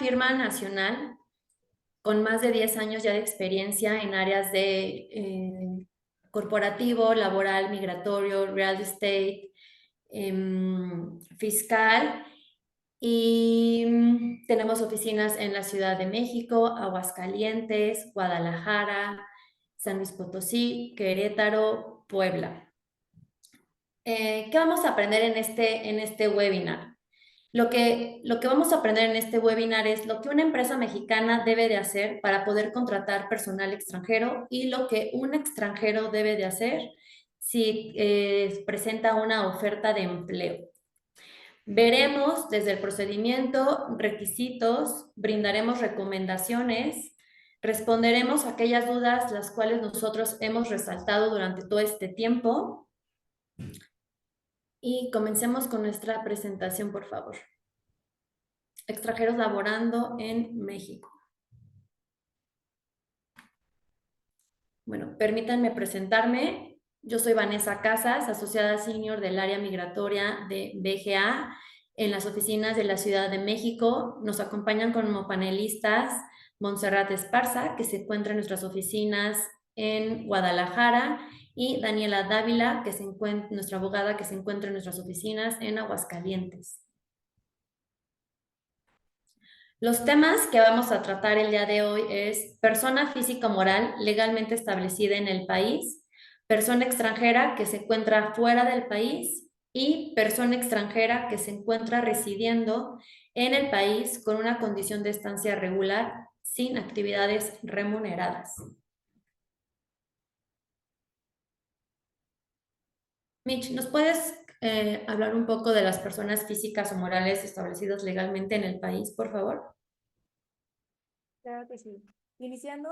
firma nacional con más de 10 años ya de experiencia en áreas de corporativo, laboral, migratorio, real estate, fiscal. Y tenemos oficinas en la Ciudad de México, Aguascalientes, Guadalajara, San Luis Potosí, Querétaro, Puebla. ¿Qué vamos a aprender en este webinar? Lo que vamos a aprender en este webinar es lo que una empresa mexicana debe de hacer para poder contratar personal extranjero y lo que un extranjero debe de hacer si presenta una oferta de empleo. Veremos desde el procedimiento, requisitos, brindaremos recomendaciones, responderemos aquellas dudas las cuales nosotros hemos resaltado durante todo este tiempo y comencemos con nuestra presentación, por favor. Extranjeros laborando en México. Bueno, permítanme presentarme. Yo soy Vanessa Casas, asociada senior del área migratoria de BGA en las oficinas de la Ciudad de México. Nos acompañan como panelistas Montserrat Esparza, que se encuentra en nuestras oficinas en Guadalajara, y Daniela Dávila, que se encuentra, nuestra abogada, que se encuentra en nuestras oficinas en Aguascalientes. Los temas que vamos a tratar el día de hoy es persona física o moral legalmente establecida en el país, persona extranjera que se encuentra fuera del país y persona extranjera que se encuentra residiendo en el país con una condición de estancia regular sin actividades remuneradas. Mitch, ¿nos puedes hablar un poco de las personas físicas o morales establecidas legalmente en el país, por favor? Claro que sí. Iniciando,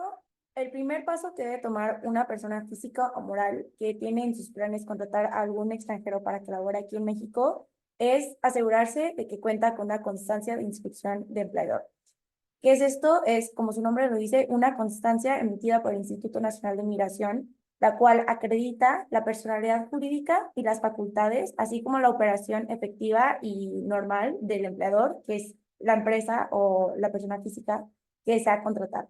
el primer paso que debe tomar una persona física o moral que tiene en sus planes contratar a algún extranjero para que labore aquí en México es asegurarse de que cuenta con una constancia de inscripción de empleador. ¿Qué es esto? Es, como su nombre lo dice, una constancia emitida por el Instituto Nacional de Migración, la cual acredita la personalidad jurídica y las facultades, así como la operación efectiva y normal del empleador, que es la empresa o la persona física que se ha contratado.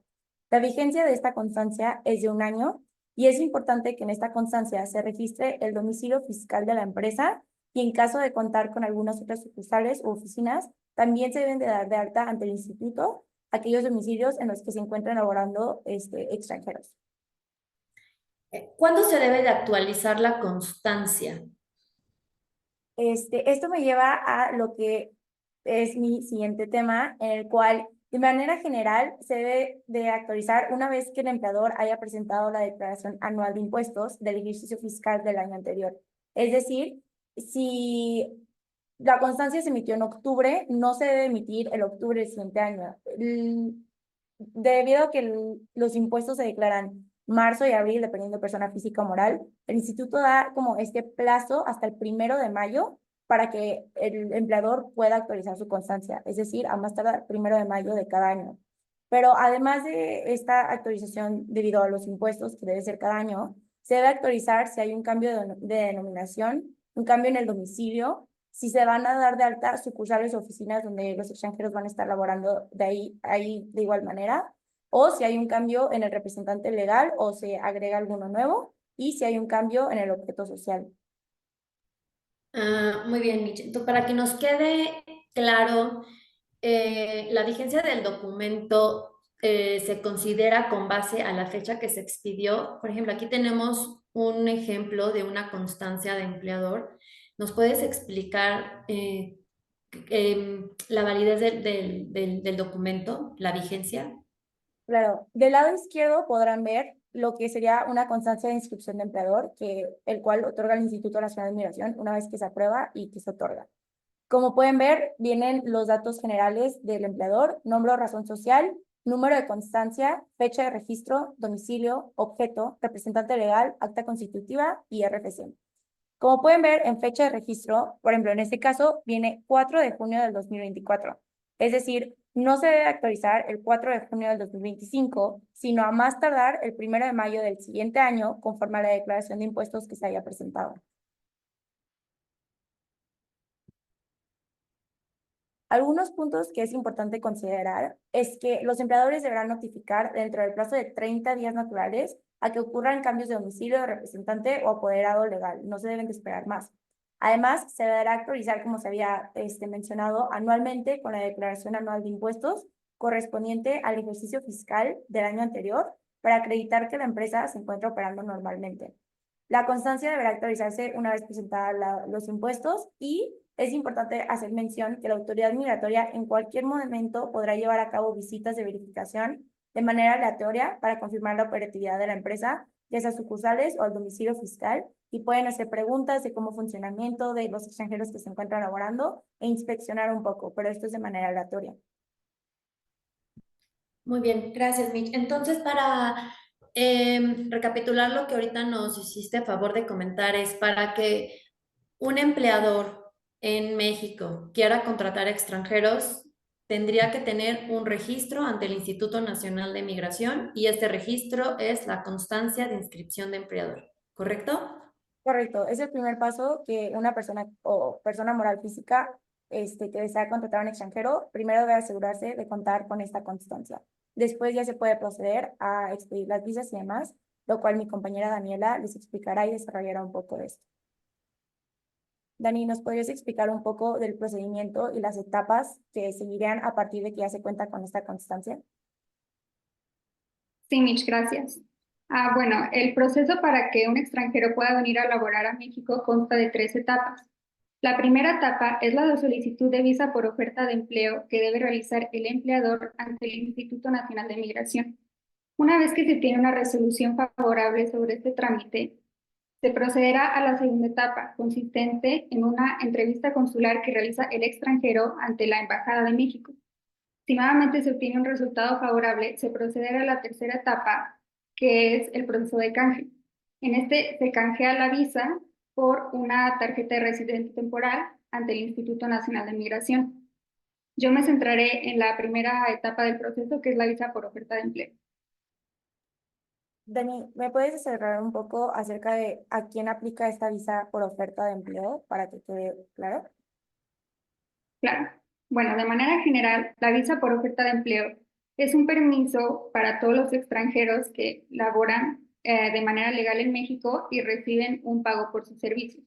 La vigencia de esta constancia es de 1 año y es importante que en esta constancia se registre el domicilio fiscal de la empresa y en caso de contar con algunas otras sucursales u oficinas, también se deben de dar de alta ante el instituto aquellos domicilios en los que se encuentran laborando extranjeros. ¿Cuándo se debe de actualizar la constancia? Esto me lleva a lo que es mi siguiente tema, en el cual, de manera general, se debe de actualizar una vez que el empleador haya presentado la declaración anual de impuestos del ejercicio fiscal del año anterior. Es decir, si la constancia se emitió en octubre, no se debe emitir el octubre del siguiente año. Debido a que los impuestos se declaran marzo y abril, dependiendo de persona física o moral, el instituto da como este plazo hasta el 1 de mayo para que el empleador pueda actualizar su constancia, es decir, a más tardar 1 de mayo de cada año. Pero además de esta actualización debido a los impuestos, que debe ser cada año, se debe actualizar si hay un cambio de denominación, un cambio en el domicilio, si se van a dar de alta sucursales o oficinas donde los extranjeros van a estar laborando ahí de igual manera, o si hay un cambio en el representante legal o se agrega alguno nuevo, y si hay un cambio en el objeto social. Muy bien, Mitch. Entonces, para que nos quede claro, la vigencia del documento se considera con base a la fecha que se expidió. Por ejemplo, aquí tenemos un ejemplo de una constancia de empleador. ¿Nos puedes explicar la validez del documento, la vigencia? Claro, del lado izquierdo podrán ver lo que sería una constancia de inscripción de empleador, el cual otorga el Instituto Nacional de Migración una vez que se aprueba y que se otorga. Como pueden ver, vienen los datos generales del empleador: nombre o razón social, número de constancia, fecha de registro, domicilio, objeto, representante legal, acta constitutiva y RFC. Como pueden ver, en fecha de registro, por ejemplo, en este caso, viene 4 de junio del 2024. Es decir, no se debe actualizar el 4 de junio del 2025, sino a más tardar el 1 de mayo del siguiente año, conforme a la declaración de impuestos que se haya presentado. Algunos puntos que es importante considerar es que los empleadores deberán notificar dentro del plazo de 30 días naturales a que ocurran cambios de domicilio de representante o apoderado legal. No se deben de esperar más. Además, se deberá actualizar, como se había mencionado, anualmente con la declaración anual de impuestos correspondiente al ejercicio fiscal del año anterior para acreditar que la empresa se encuentra operando normalmente. La constancia deberá actualizarse una vez presentada los impuestos y es importante hacer mención que la autoridad migratoria en cualquier momento podrá llevar a cabo visitas de verificación de manera aleatoria para confirmar la operatividad de la empresa, ya sea sucursales o al domicilio fiscal, y pueden hacer preguntas de cómo funcionamiento de los extranjeros que se encuentran laborando e inspeccionar un poco, pero esto es de manera aleatoria. Muy bien, gracias, Mitch. Entonces, para recapitular lo que ahorita nos hiciste a favor de comentar, es para que un empleador en México quiera contratar extranjeros, tendría que tener un registro ante el Instituto Nacional de Migración y este registro es la constancia de inscripción de empleador, ¿correcto? Correcto, es el primer paso que una persona o persona moral física que desea contratar a un extranjero, primero debe asegurarse de contar con esta constancia. Después ya se puede proceder a expedir las visas y demás, lo cual mi compañera Daniela les explicará y desarrollará un poco de esto. Dani, ¿nos podrías explicar un poco del procedimiento y las etapas que seguirían a partir de que ya se cuenta con esta constancia? Sí, Mitch, gracias. Bueno, el proceso para que un extranjero pueda venir a laborar a México consta de 3 etapas. La primera etapa es la de solicitud de visa por oferta de empleo que debe realizar el empleador ante el Instituto Nacional de Migración. Una vez que se tiene una resolución favorable sobre este trámite, se procederá a la segunda etapa, consistente en una entrevista consular que realiza el extranjero ante la Embajada de México. Si nuevamente se obtiene un resultado favorable, se procederá a la tercera etapa, que es el proceso de canje. En este se canjea la visa por una tarjeta de residente temporal ante el Instituto Nacional de Migración. Yo me centraré en la primera etapa del proceso, que es la visa por oferta de empleo. Dani, ¿me puedes cerrar un poco acerca de a quién aplica esta visa por oferta de empleo para que quede claro? Claro. Bueno, de manera general, la visa por oferta de empleo es un permiso para todos los extranjeros que laboran de manera legal en México y reciben un pago por sus servicios.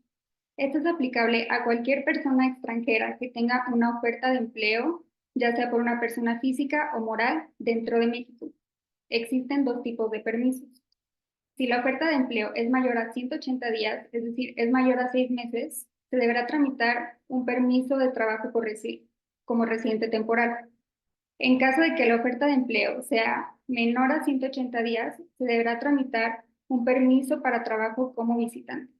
Esto es aplicable a cualquier persona extranjera que tenga una oferta de empleo, ya sea por una persona física o moral, dentro de México. Existen 2 tipos de permisos. Si la oferta de empleo es mayor a 180 días, es decir, es mayor a 6 meses, se deberá tramitar un permiso de trabajo como residente temporal. En caso de que la oferta de empleo sea menor a 180 días, se deberá tramitar un permiso para trabajo como visitante.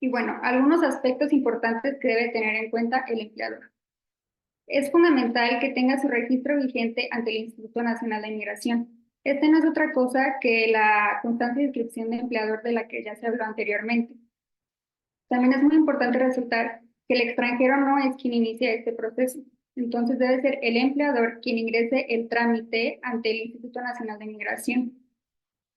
Y bueno, algunos aspectos importantes que debe tener en cuenta el empleador. Es fundamental que tenga su registro vigente ante el Instituto Nacional de Migración. Este no es otra cosa que la constancia de inscripción de empleador de la que ya se habló anteriormente. También es muy importante resaltar que el extranjero no es quien inicia este proceso. Entonces debe ser el empleador quien ingrese el trámite ante el Instituto Nacional de Migración.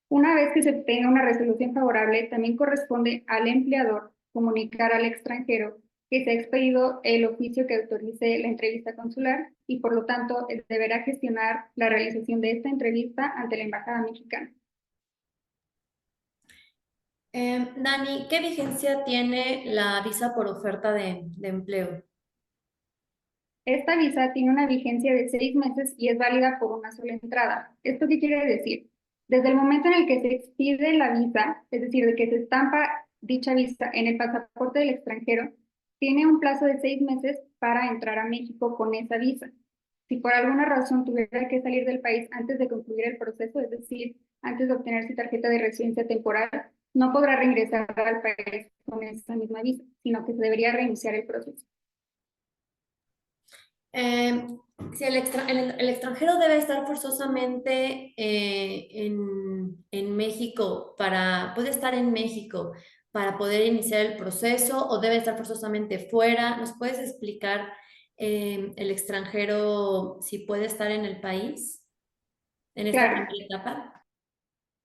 Una vez que se tenga una resolución favorable, también corresponde al empleador comunicar al extranjero que se ha expedido el oficio que autorice la entrevista consular y por lo tanto deberá gestionar la realización de esta entrevista ante la Embajada Mexicana. Dani, ¿qué vigencia tiene la visa por oferta de empleo? Esta visa tiene una vigencia de 6 meses y es válida por una sola entrada. ¿Esto qué quiere decir? Desde el momento en el que se expide la visa, es decir, de que se estampa dicha visa en el pasaporte del extranjero, tiene un plazo de 6 meses para entrar a México con esa visa. Si por alguna razón tuviera que salir del país antes de concluir el proceso, es decir, antes de obtener su tarjeta de residencia temporal, no podrá reingresar al país con esa misma visa, sino que se debería reiniciar el proceso. Si el extranjero debe estar forzosamente en México puede estar en México para poder iniciar el proceso o debe estar forzosamente fuera. ¿Nos puedes explicar el extranjero si puede estar en el país en esta Claro, primera etapa?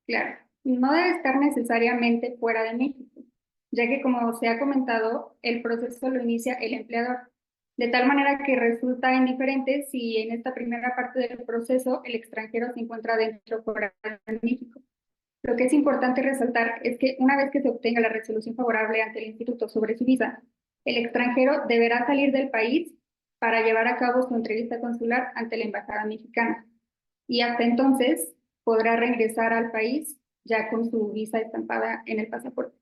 claro. No debe estar necesariamente fuera de México. ya que como se ha comentado, el proceso lo inicia el empleador, de tal manera que resulta indiferente si en esta primera parte del proceso el extranjero se encuentra dentro o fuera de México. Lo que es importante resaltar es que una vez que se obtenga la resolución favorable ante el instituto sobre su visa, el extranjero deberá salir del país para llevar a cabo su entrevista consular ante la embajada mexicana. Y hasta entonces podrá regresar al país ya con su visa estampada en el pasaporte.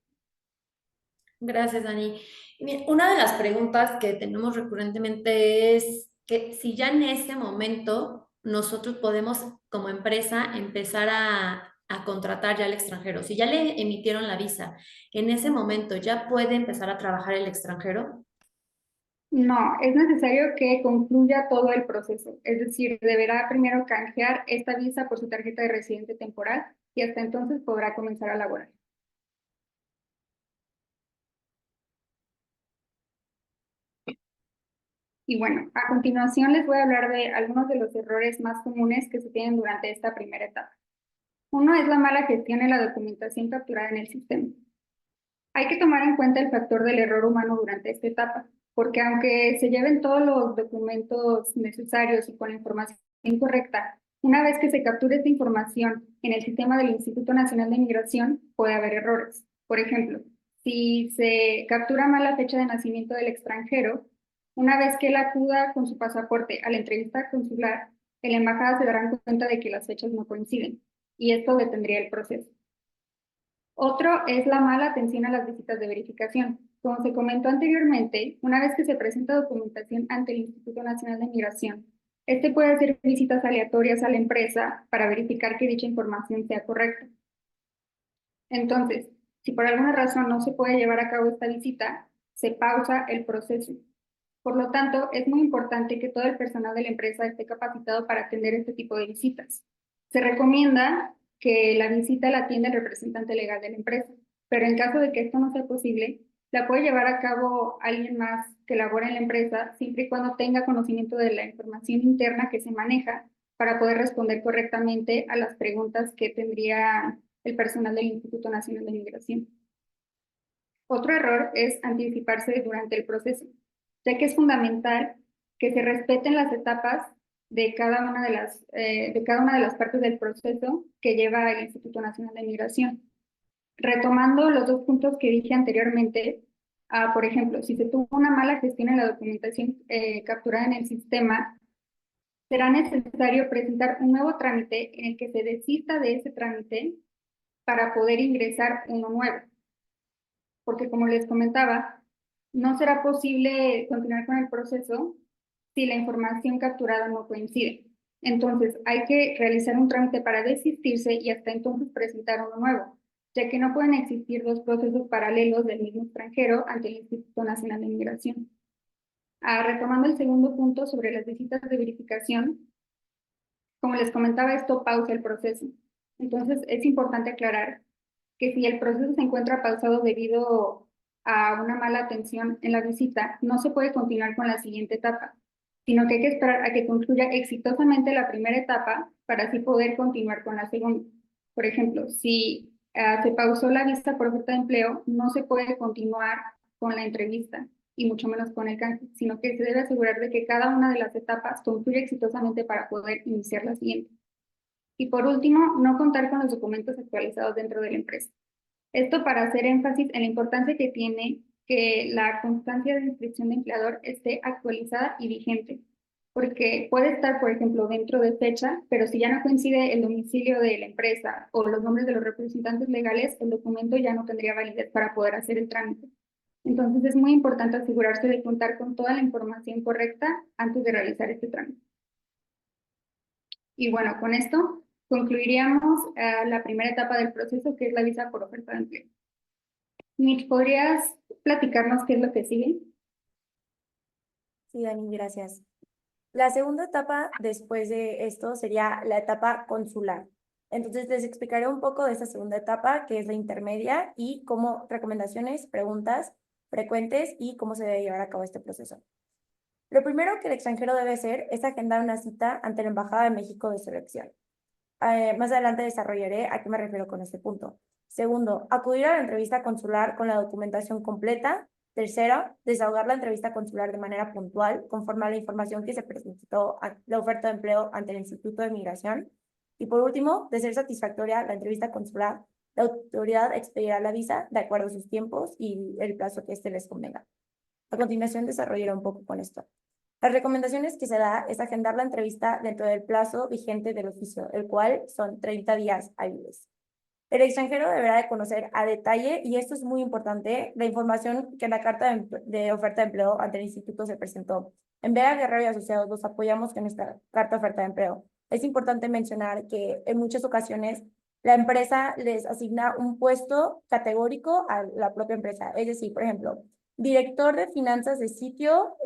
Gracias, Dani. Mira, una de las preguntas que tenemos recurrentemente es que si ya en este momento nosotros podemos como empresa empezar a contratar ya al extranjero, si ya le emitieron la visa, en ese momento ya puede empezar a trabajar el extranjero. No, es necesario que concluya todo el proceso, es decir, deberá primero canjear esta visa por su tarjeta de residente temporal y hasta entonces podrá comenzar a laborar. Y bueno, a continuación les voy a hablar de algunos de los errores más comunes que se tienen durante esta primera etapa. Uno es la mala gestión en la documentación capturada en el sistema. Hay que tomar en cuenta el factor del error humano durante esta etapa, porque aunque se lleven todos los documentos necesarios y con la información correcta, una vez que se capture esta información en el sistema del Instituto Nacional de Migración, puede haber errores. Por ejemplo, si se captura mal la fecha de nacimiento del extranjero, una vez que él acuda con su pasaporte a la entrevista consular, en la embajada se darán cuenta de que las fechas no coinciden, y esto detendría el proceso. Otro es la mala atención a las visitas de verificación. Como se comentó anteriormente, una vez que se presenta documentación ante el Instituto Nacional de Migración, este puede hacer visitas aleatorias a la empresa para verificar que dicha información sea correcta. Entonces, si por alguna razón no se puede llevar a cabo esta visita, se pausa el proceso. Por lo tanto, es muy importante que todo el personal de la empresa esté capacitado para atender este tipo de visitas. Se recomienda que la visita la atienda el representante legal de la empresa, pero en caso de que esto no sea posible, la puede llevar a cabo alguien más que labora en la empresa, siempre y cuando tenga conocimiento de la información interna que se maneja para poder responder correctamente a las preguntas que tendría el personal del Instituto Nacional de Migración. Otro error es anticiparse durante el proceso, ya que es fundamental que se respeten las etapas de cada una de las partes del proceso que lleva el Instituto Nacional de Migración. Retomando los dos puntos que dije anteriormente, por ejemplo, si se tuvo una mala gestión en la documentación capturada en el sistema, será necesario presentar un nuevo trámite en el que se desista de ese trámite para poder ingresar uno nuevo. Porque como les comentaba, no será posible continuar con el proceso si la información capturada no coincide. Entonces, hay que realizar un trámite para desistirse y hasta entonces presentar uno nuevo, ya que no pueden existir dos procesos paralelos del mismo extranjero ante el Instituto Nacional de Migración. Retomando el segundo punto sobre las visitas de verificación, como les comentaba, esto pausa el proceso. Entonces, es importante aclarar que si el proceso se encuentra pausado debido a una mala atención en la visita, no se puede continuar con la siguiente etapa, sino que hay que esperar a que concluya exitosamente la primera etapa para así poder continuar con la segunda. Por ejemplo, si se pausó la vista por oferta de empleo, no se puede continuar con la entrevista y mucho menos con el canje, sino que se debe asegurar de que cada una de las etapas concluya exitosamente para poder iniciar la siguiente. Y por último, no contar con los documentos actualizados dentro de la empresa. Esto para hacer énfasis en la importancia que tiene que la constancia de inscripción de empleador esté actualizada y vigente, porque puede estar, por ejemplo, dentro de fecha, pero si ya no coincide el domicilio de la empresa o los nombres de los representantes legales, el documento ya no tendría validez para poder hacer el trámite. Entonces es muy importante asegurarse de contar con toda la información correcta antes de realizar este trámite. Y bueno, con esto concluiríamos la primera etapa del proceso, que es la visa por oferta de empleo. Mitch, ¿podrías platicarnos qué es lo que sigue? Sí, Dani, gracias. La segunda etapa después de esto sería la etapa consular. Entonces les explicaré un poco de esta segunda etapa, que es la intermedia, y cómo recomendaciones, preguntas frecuentes y cómo se debe llevar a cabo este proceso. Lo primero que el extranjero debe hacer es agendar una cita ante la Embajada de México de su elección. Más adelante desarrollaré a qué me refiero con este punto. Segundo, acudir a la entrevista consular con la documentación completa. Tercero, desahogar la entrevista consular de manera puntual, conforme a la información que se presentó a la oferta de empleo ante el Instituto de Migración. Y por último, de ser satisfactoria la entrevista consular, la autoridad expedirá la visa de acuerdo a sus tiempos y el plazo que éste les convenga. A continuación, desarrollaré un poco con esto. Las recomendaciones que se da es agendar la entrevista dentro del plazo vigente del oficio, el cual son 30 días hábiles. El extranjero deberá de conocer a detalle, y esto es muy importante, la información que en la carta de oferta de empleo ante el instituto se presentó. En Vega Guerrero y Asociados los apoyamos con esta carta de oferta de empleo. Es importante mencionar que en muchas ocasiones la empresa les asigna un puesto categórico a la propia empresa. Es decir, por ejemplo, director de finanzas de sitio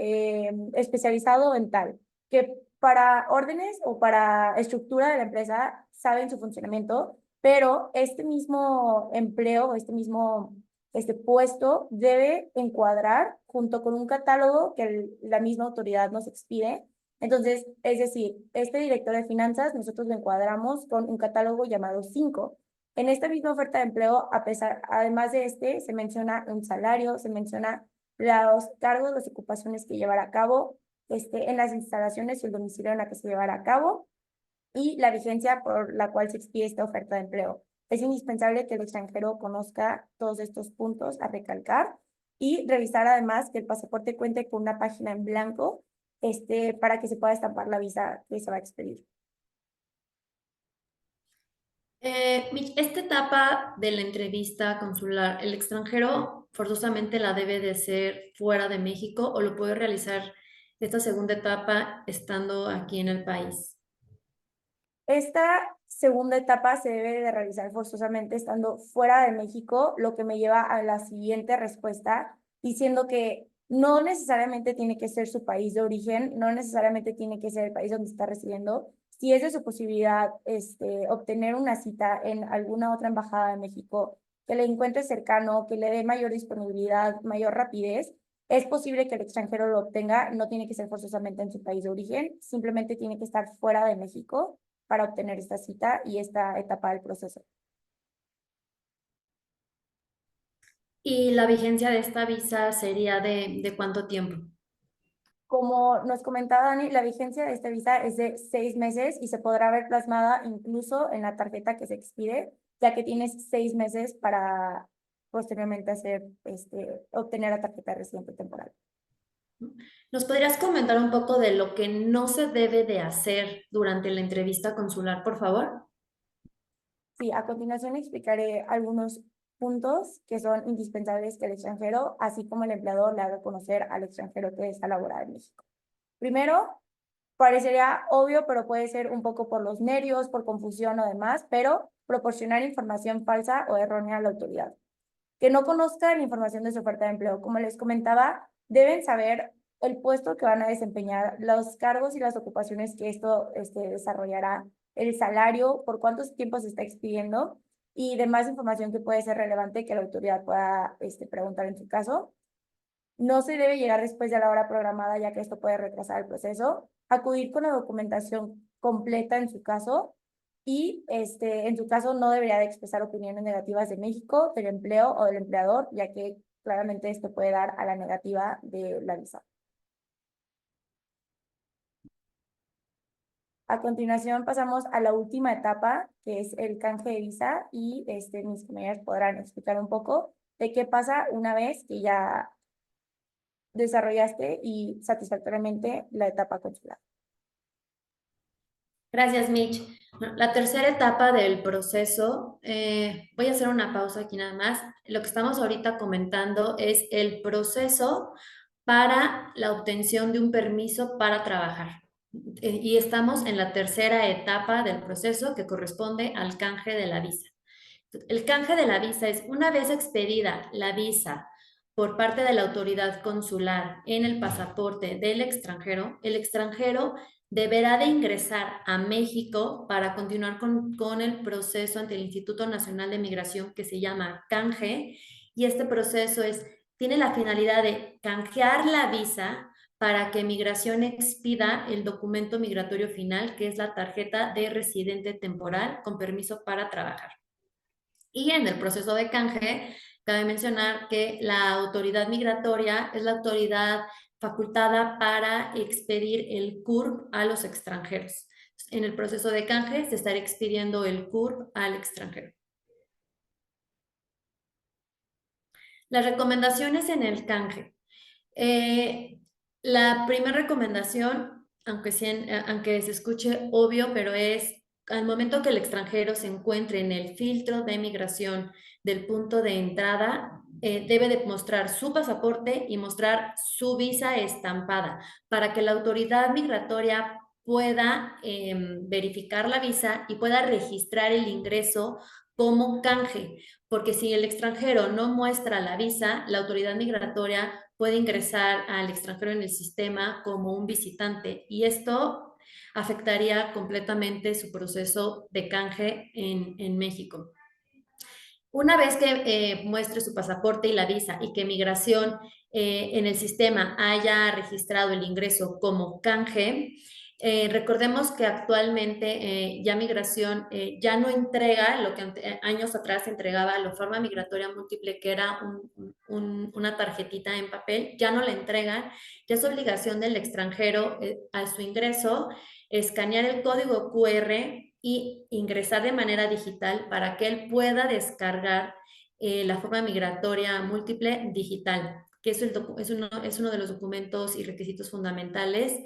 especializado en tal, que para órdenes o para estructura de la empresa saben su funcionamiento, pero este mismo empleo, este puesto debe encuadrar junto con un catálogo que la misma autoridad nos expide. Entonces, es decir, este director de finanzas nosotros lo encuadramos con un catálogo llamado 5. En esta misma oferta de empleo, además de se menciona un salario, se menciona los cargos, las ocupaciones que llevará a cabo, en las instalaciones y el domicilio en la que se llevará a cabo, y la vigencia por la cual se expide esta oferta de empleo. Es indispensable que el extranjero conozca todos estos puntos a recalcar y revisar además que el pasaporte cuente con una página en blanco para que se pueda estampar la visa que se va a expedir. Mitch, esta etapa de la entrevista consular, ¿el extranjero forzosamente la debe de hacer fuera de México o lo puede realizar esta segunda etapa estando aquí en el país? Esta segunda etapa se debe de realizar forzosamente estando fuera de México, lo que me lleva a la siguiente respuesta, diciendo que no necesariamente tiene que ser su país de origen, no necesariamente tiene que ser el país donde está residiendo. Si es de su posibilidad obtener una cita en alguna otra embajada de México que le encuentre cercano, que le dé mayor disponibilidad, mayor rapidez, es posible que el extranjero lo obtenga. No tiene que ser forzosamente en su país de origen, simplemente tiene que estar fuera de México para obtener esta cita y esta etapa del proceso. ¿Y la vigencia de esta visa sería de cuánto tiempo? Como nos comentaba Dani, la vigencia de esta visa es de 6 meses y se podrá ver plasmada incluso en la tarjeta que se expide, ya que tienes 6 meses para posteriormente obtener la tarjeta de residente temporal. ¿Nos podrías comentar un poco de lo que no se debe de hacer durante la entrevista consular, por favor? Sí, a continuación explicaré algunos puntos que son indispensables que el extranjero, así como el empleador, le haga conocer al extranjero que desea laborar en México. Primero, parecería obvio, pero puede ser un poco por los nervios, por confusión o demás, pero proporcionar información falsa o errónea a la autoridad. Que no conozcan información de su oferta de empleo. Como les comentaba, deben saber el puesto que van a desempeñar, los cargos y las ocupaciones que esto desarrollará, el salario, por cuántos tiempos se está expidiendo y demás información que puede ser relevante que la autoridad pueda preguntar en su caso. No se debe llegar después de la hora programada, ya que esto puede retrasar el proceso. Acudir con la documentación completa en su caso y en su caso no debería de expresar opiniones negativas de México, del empleo o del empleador, ya que claramente esto puede dar a la negativa de la visa. A continuación pasamos a la última etapa, que es el canje de visa, y mis compañeras podrán explicar un poco de qué pasa una vez que ya desarrollaste y satisfactoriamente la etapa consular. Gracias, Mitch. Bueno, la tercera etapa del proceso, voy a hacer una pausa aquí nada más. Lo que estamos ahorita comentando es el proceso para la obtención de un permiso para trabajar. Y estamos en la tercera etapa del proceso que corresponde al canje de la visa. El canje de la visa es una vez expedida la visa por parte de la autoridad consular en el pasaporte del extranjero, el extranjero deberá de ingresar a México para continuar con el proceso ante el Instituto Nacional de Migración que se llama canje, y este proceso tiene la finalidad de canjear la visa para que Migración expida el documento migratorio final, que es la tarjeta de residente temporal con permiso para trabajar. Y en el proceso de canje, cabe mencionar que la autoridad migratoria es la autoridad facultada para expedir el CURP a los extranjeros. En el proceso de canje se estará expidiendo el CURP al extranjero. Las recomendaciones en el canje. La primera recomendación, aunque se escuche obvio, pero es al momento que el extranjero se encuentre en el filtro de migración del punto de entrada, debe de mostrar su pasaporte y mostrar su visa estampada para que la autoridad migratoria pueda verificar la visa y pueda registrar el ingreso como canje, porque si el extranjero no muestra la visa, la autoridad migratoria puede ingresar al extranjero en el sistema como un visitante y esto afectaría completamente su proceso de canje en México. Una vez que muestre su pasaporte y la visa y que migración en el sistema haya registrado el ingreso como canje, recordemos que actualmente ya migración ya no entrega lo que años atrás entregaba la forma migratoria múltiple, que era una tarjetita en papel, ya no la entregan, ya es obligación del extranjero a su ingreso escanear el código QR y ingresar de manera digital para que él pueda descargar la forma migratoria múltiple digital, que es uno de los documentos y requisitos fundamentales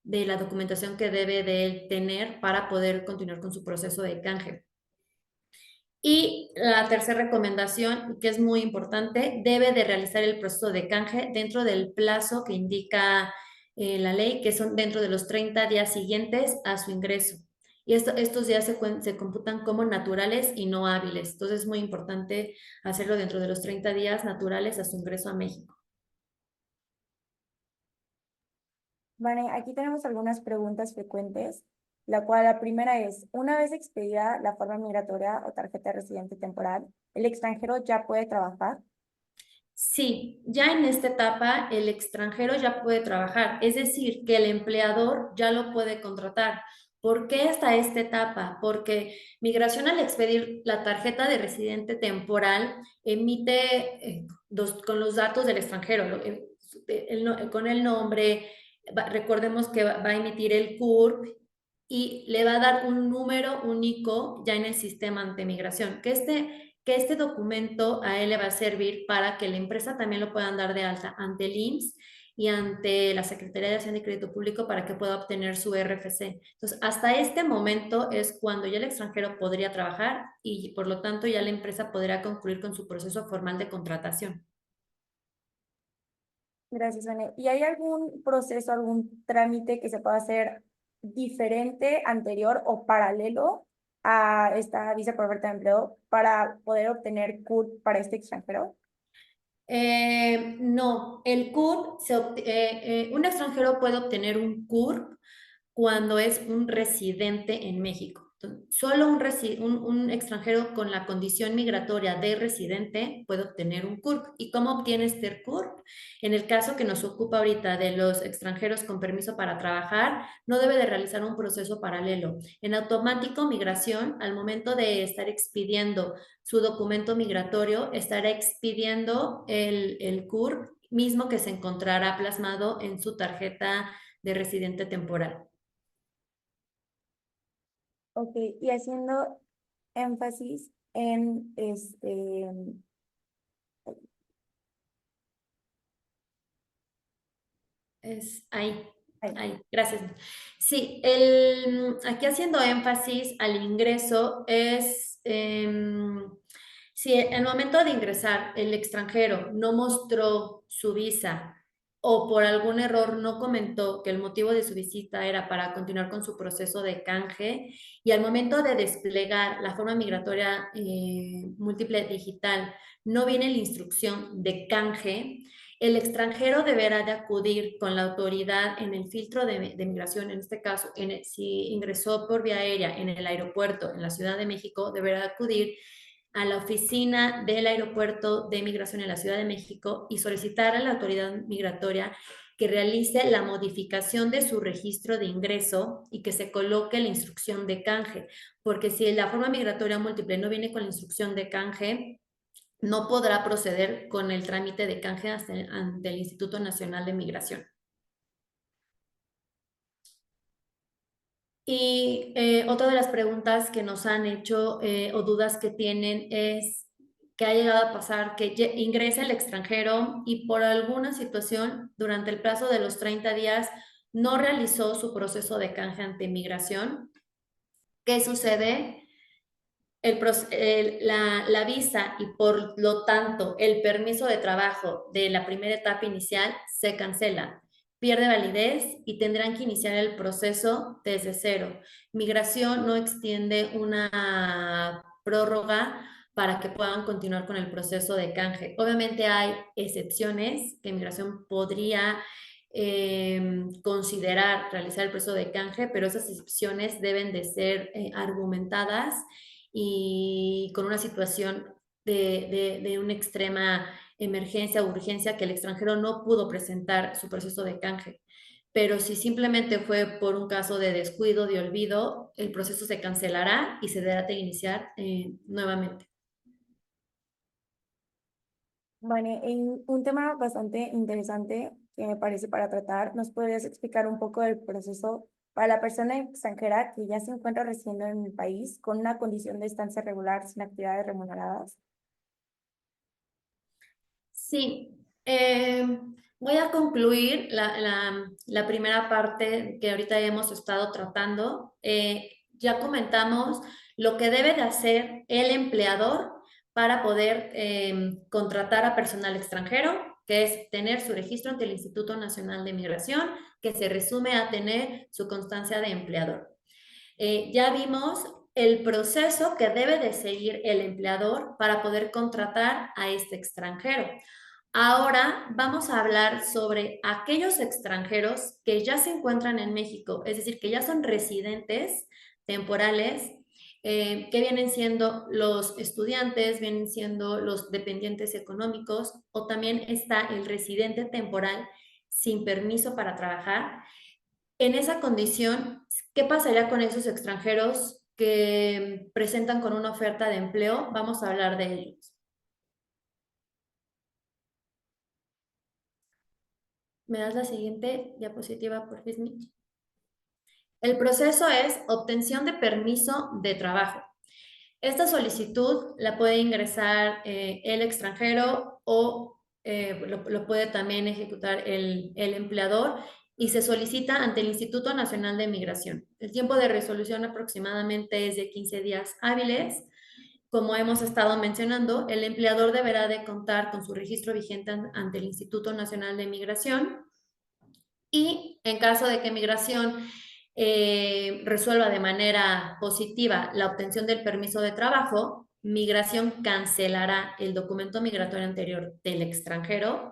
de la documentación que debe de él tener para poder continuar con su proceso de canje. Y la tercera recomendación, que es muy importante, debe de realizar el proceso de canje dentro del plazo que indica la ley, que son dentro de los 30 días siguientes a su ingreso. Y estos días se computan como naturales y no hábiles. Entonces es muy importante hacerlo dentro de los 30 días naturales a su ingreso a México. Vale, aquí tenemos algunas preguntas frecuentes, la primera es, una vez expedida la forma migratoria o tarjeta de residente temporal, ¿el extranjero ya puede trabajar? Sí, ya en esta etapa el extranjero ya puede trabajar, es decir, que el empleador ya lo puede contratar. ¿Por qué hasta esta etapa? Porque Migración al expedir la tarjeta de residente temporal emite con los datos del extranjero, con el nombre, recordemos que va a emitir el CURP y le va a dar un número único ya en el sistema ante migración, que este documento a él le va a servir para que la empresa también lo puedan dar de alta ante el IMSS y ante la Secretaría de Hacienda y Crédito Público para que pueda obtener su RFC. Entonces, hasta este momento es cuando ya el extranjero podría trabajar y por lo tanto ya la empresa podría concluir con su proceso formal de contratación. Gracias, Vane. ¿Y hay algún proceso, algún trámite que se pueda hacer diferente, anterior o paralelo a esta visa por oferta de empleo para poder obtener CURP para este extranjero? No, el CURP, un extranjero puede obtener un CURP cuando es un residente en México. Entonces, solo un extranjero con la condición migratoria de residente puede obtener un CURP. ¿Y cómo obtiene este CURP? En el caso que nos ocupa ahorita de los extranjeros con permiso para trabajar, no debe de realizar un proceso paralelo. En automático, migración, al momento de estar expidiendo su documento migratorio, estará expidiendo el CURP mismo que se encontrará plasmado en su tarjeta de residente temporal. Ok, y haciendo énfasis en Es ahí, ay, ahí, gracias. Sí, aquí haciendo énfasis al ingreso si el momento de ingresar el extranjero no mostró su visa o por algún error no comentó que el motivo de su visita era para continuar con su proceso de canje y al momento de desplegar la forma migratoria múltiple digital no viene la instrucción de canje, el extranjero deberá de acudir con la autoridad en el filtro de migración, en este caso, si ingresó por vía aérea en el aeropuerto en la Ciudad de México, deberá acudir a la oficina del aeropuerto de migración en la Ciudad de México y solicitar a la autoridad migratoria que realice la modificación de su registro de ingreso y que se coloque la instrucción de canje, porque si la forma migratoria múltiple no viene con la instrucción de canje, no podrá proceder con el trámite de canje ante el Instituto Nacional de Migración. Y otra de las preguntas que nos han hecho o dudas que tienen es que ha llegado a pasar que ingresa el extranjero y por alguna situación durante el plazo de los 30 días no realizó su proceso de canje ante migración. ¿Qué sucede? La visa y por lo tanto el permiso de trabajo de la primera etapa inicial se cancela, pierde validez y tendrán que iniciar el proceso desde cero. Migración no extiende una prórroga para que puedan continuar con el proceso de canje. Obviamente hay excepciones que Migración podría considerar realizar el proceso de canje, pero esas excepciones deben de ser argumentadas y con una situación de una extrema emergencia o urgencia que el extranjero no pudo presentar su proceso de canje. Pero si simplemente fue por un caso de descuido, de olvido, el proceso se cancelará y se deberá de iniciar nuevamente. Bueno, en un tema bastante interesante que me parece para tratar, ¿nos podrías explicar un poco del proceso para la persona extranjera que ya se encuentra residiendo en el país con una condición de estancia regular sin actividades remuneradas? Sí, voy a concluir la primera parte que ahorita hemos estado tratando. Ya comentamos lo que debe de hacer el empleador para poder contratar a personal extranjero, que es tener su registro ante el Instituto Nacional de Migración, que se resume a tener su constancia de empleador. Ya vimos el proceso que debe de seguir el empleador para poder contratar a este extranjero. Ahora vamos a hablar sobre aquellos extranjeros que ya se encuentran en México, es decir, que ya son residentes temporales, que vienen siendo los estudiantes, vienen siendo los dependientes económicos, o también está el residente temporal sin permiso para trabajar. En esa condición, ¿qué pasaría con esos extranjeros que presentan con una oferta de empleo? Vamos a hablar de ellos. ¿Me das la siguiente diapositiva, por favor? El proceso es obtención de permiso de trabajo. Esta solicitud la puede ingresar el extranjero o lo puede también ejecutar el empleador y se solicita ante el Instituto Nacional de Migración. El tiempo de resolución aproximadamente es de 15 días hábiles. Como hemos estado mencionando, el empleador deberá de contar con su registro vigente ante el Instituto Nacional de Migración y en caso de que Migración resuelva de manera positiva la obtención del permiso de trabajo, Migración cancelará el documento migratorio anterior del extranjero,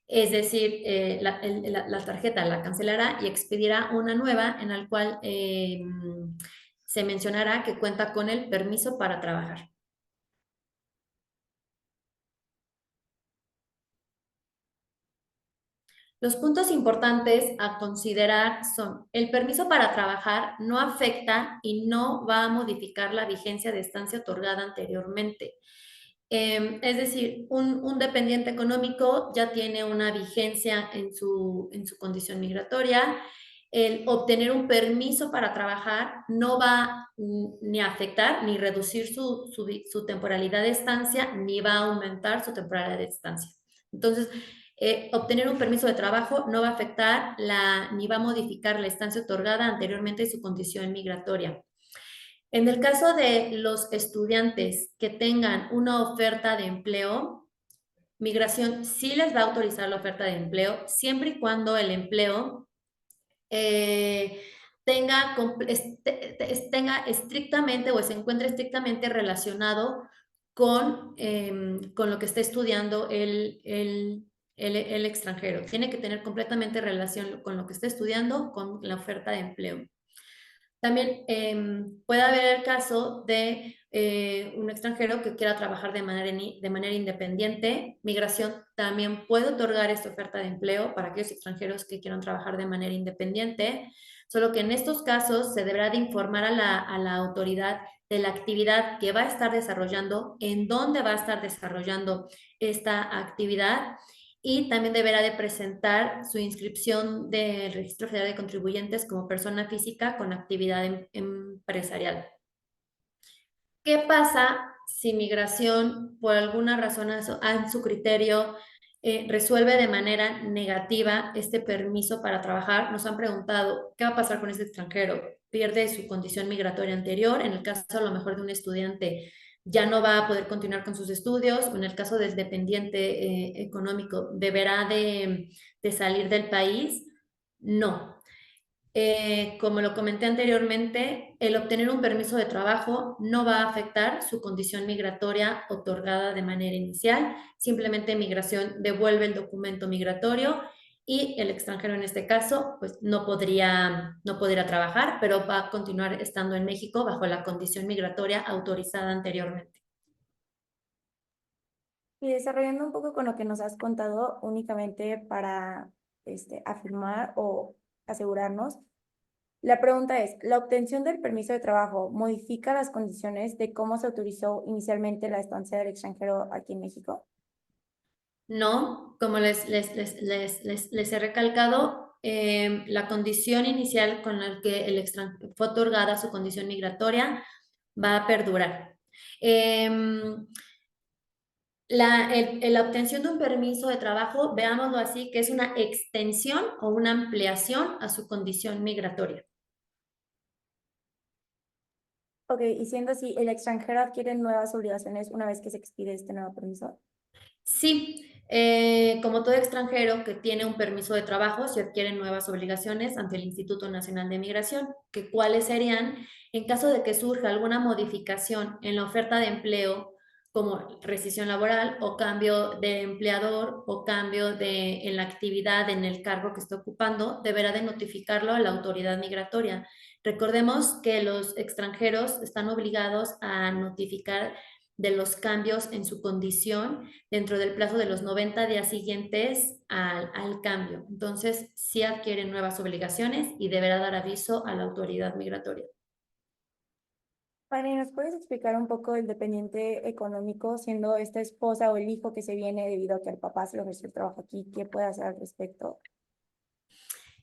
es decir, la tarjeta la cancelará y expedirá una nueva en la cual se mencionará que cuenta con el permiso para trabajar. Los puntos importantes a considerar son: el permiso para trabajar no afecta y no va a modificar la vigencia de estancia otorgada anteriormente. Es decir, un dependiente económico ya tiene una vigencia en su condición migratoria. El obtener un permiso para trabajar no va ni a afectar ni reducir su temporalidad de estancia, ni va a aumentar su temporalidad de estancia. Entonces, obtener un permiso de trabajo no va a afectar ni va a modificar la estancia otorgada anteriormente y su condición migratoria. En el caso de los estudiantes que tengan una oferta de empleo, Migración sí les va a autorizar la oferta de empleo siempre y cuando el empleo tenga estrictamente o se encuentre estrictamente relacionado con lo que está estudiando el extranjero. Tiene que tener completamente relación con lo que está estudiando con la oferta de empleo. También puede haber el caso de un extranjero que quiera trabajar de manera independiente. Migración también puede otorgar esta oferta de empleo para aquellos extranjeros que quieran trabajar de manera independiente, solo que en estos casos se deberá de informar a la autoridad de la actividad que va a estar desarrollando, en dónde va a estar desarrollando esta actividad y también deberá de presentar su inscripción del Registro Federal de Contribuyentes como persona física con actividad empresarial. ¿Qué pasa si migración, por alguna razón en su criterio, resuelve de manera negativa este permiso para trabajar? Nos han preguntado, ¿qué va a pasar con este extranjero? ¿Pierde su condición migratoria anterior? En el caso a lo mejor de un estudiante, ya no va a poder continuar con sus estudios, o en el caso del dependiente económico, ¿deberá de salir del país? No. Como lo comenté anteriormente, el obtener un permiso de trabajo no va a afectar su condición migratoria otorgada de manera inicial. Simplemente migración devuelve el documento migratorio y el extranjero en este caso pues no podría trabajar, pero va a continuar estando en México bajo la condición migratoria autorizada anteriormente. Y desarrollando un poco con lo que nos has contado, únicamente para afirmar o asegurarnos, la pregunta es, ¿la obtención del permiso de trabajo modifica las condiciones de cómo se autorizó inicialmente la estancia del extranjero aquí en México? No, como les he recalcado, la condición inicial con la que el extranjero fue otorgada su condición migratoria va a perdurar. La obtención de un permiso de trabajo, veámoslo así, que es una extensión o una ampliación a su condición migratoria. Ok, y siendo así, ¿el extranjero adquiere nuevas obligaciones una vez que se expide este nuevo permiso? Sí, como todo extranjero que tiene un permiso de trabajo, se adquieren nuevas obligaciones ante el Instituto Nacional de Migración, que cuáles serían en caso de que surja alguna modificación en la oferta de empleo, como rescisión laboral o cambio de empleador o cambio en la actividad, en el cargo que está ocupando, deberá de notificarlo a la autoridad migratoria. Recordemos que los extranjeros están obligados a notificar de los cambios en su condición dentro del plazo de los 90 días siguientes al cambio. Entonces, sí adquieren nuevas obligaciones y deberá dar aviso a la autoridad migratoria. Fanny, ¿nos puedes explicar un poco el dependiente económico, siendo esta esposa o el hijo que se viene debido a que el papá se le ofreció el trabajo aquí? ¿Qué puede hacer al respecto?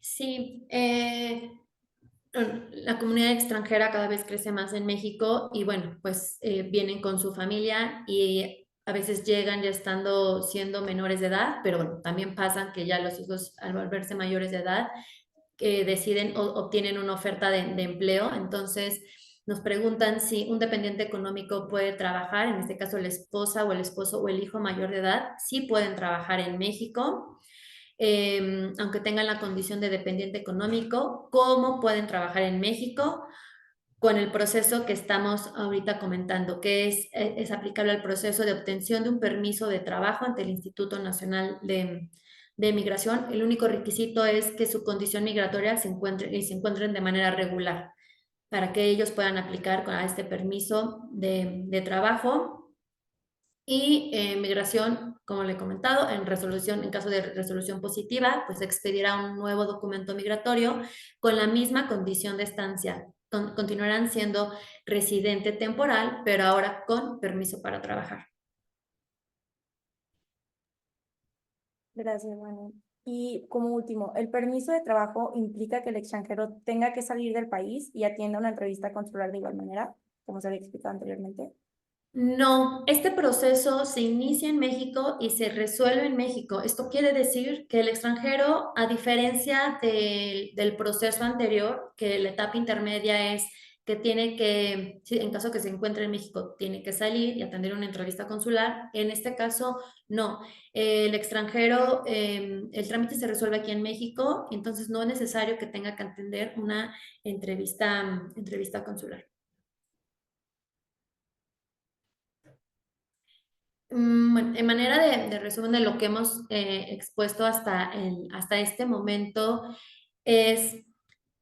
Sí, la comunidad extranjera cada vez crece más en México y bueno, pues vienen con su familia y a veces llegan ya siendo menores de edad, pero bueno, también pasan que ya los hijos al volverse mayores de edad deciden o obtienen una oferta de empleo. Entonces nos preguntan si un dependiente económico puede trabajar, en este caso la esposa o el esposo o el hijo mayor de edad, sí pueden trabajar en México, aunque tengan la condición de dependiente económico. ¿Cómo pueden trabajar en México? Con el proceso que estamos ahorita comentando, que es aplicable al proceso de obtención de un permiso de trabajo ante el Instituto Nacional de Migración. El único requisito es que su condición migratoria se encuentren de manera regular para que ellos puedan aplicar a este permiso de trabajo. Y migración, como le he comentado, en caso de resolución positiva, pues expedirá un nuevo documento migratorio con la misma condición de estancia. Continuarán siendo residente temporal, pero ahora con permiso para trabajar. Gracias, Fanny. Y como último, ¿el permiso de trabajo implica que el extranjero tenga que salir del país y atienda una entrevista consular de igual manera, como se había explicado anteriormente? No, este proceso se inicia en México y se resuelve en México. Esto quiere decir que el extranjero, a diferencia del proceso anterior, que la etapa intermedia es que tiene que, sí, en caso que se encuentre en México, tiene que salir y atender una entrevista consular. En este caso, no. El extranjero, el trámite se resuelve aquí en México, entonces no es necesario que tenga que atender una entrevista consular. Bueno, en manera de resumen de lo que hemos expuesto hasta este momento es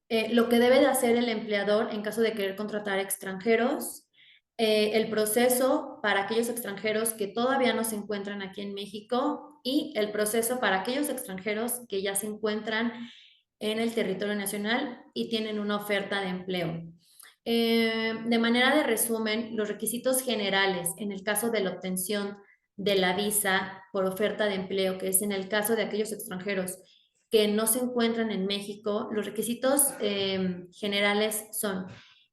Lo que debe de hacer el empleador en caso de querer contratar extranjeros, el proceso para aquellos extranjeros que todavía no se encuentran aquí en México y el proceso para aquellos extranjeros que ya se encuentran en el territorio nacional y tienen una oferta de empleo. De manera de resumen, los requisitos generales en el caso de la obtención de la visa por oferta de empleo, que es en el caso de aquellos extranjeros que no se encuentran en México, los requisitos generales son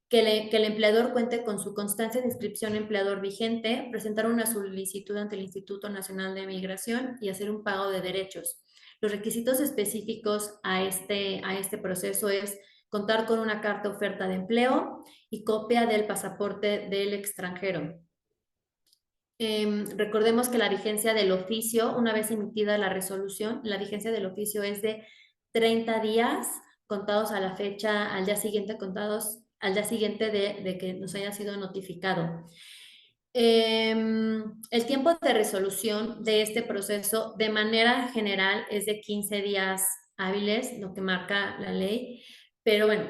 que el empleador cuente con su constancia de inscripción empleador vigente, presentar una solicitud ante el Instituto Nacional de Migración y hacer un pago de derechos. Los requisitos específicos a este proceso es contar con una carta oferta de empleo y copia del pasaporte del extranjero. Recordemos que la vigencia del oficio, una vez emitida la resolución, la vigencia del oficio es de 30 días contados a la fecha, al día siguiente contados al día siguiente de que nos haya sido notificado. El tiempo de resolución de este proceso de manera general es de 15 días hábiles, lo que marca la ley, pero bueno,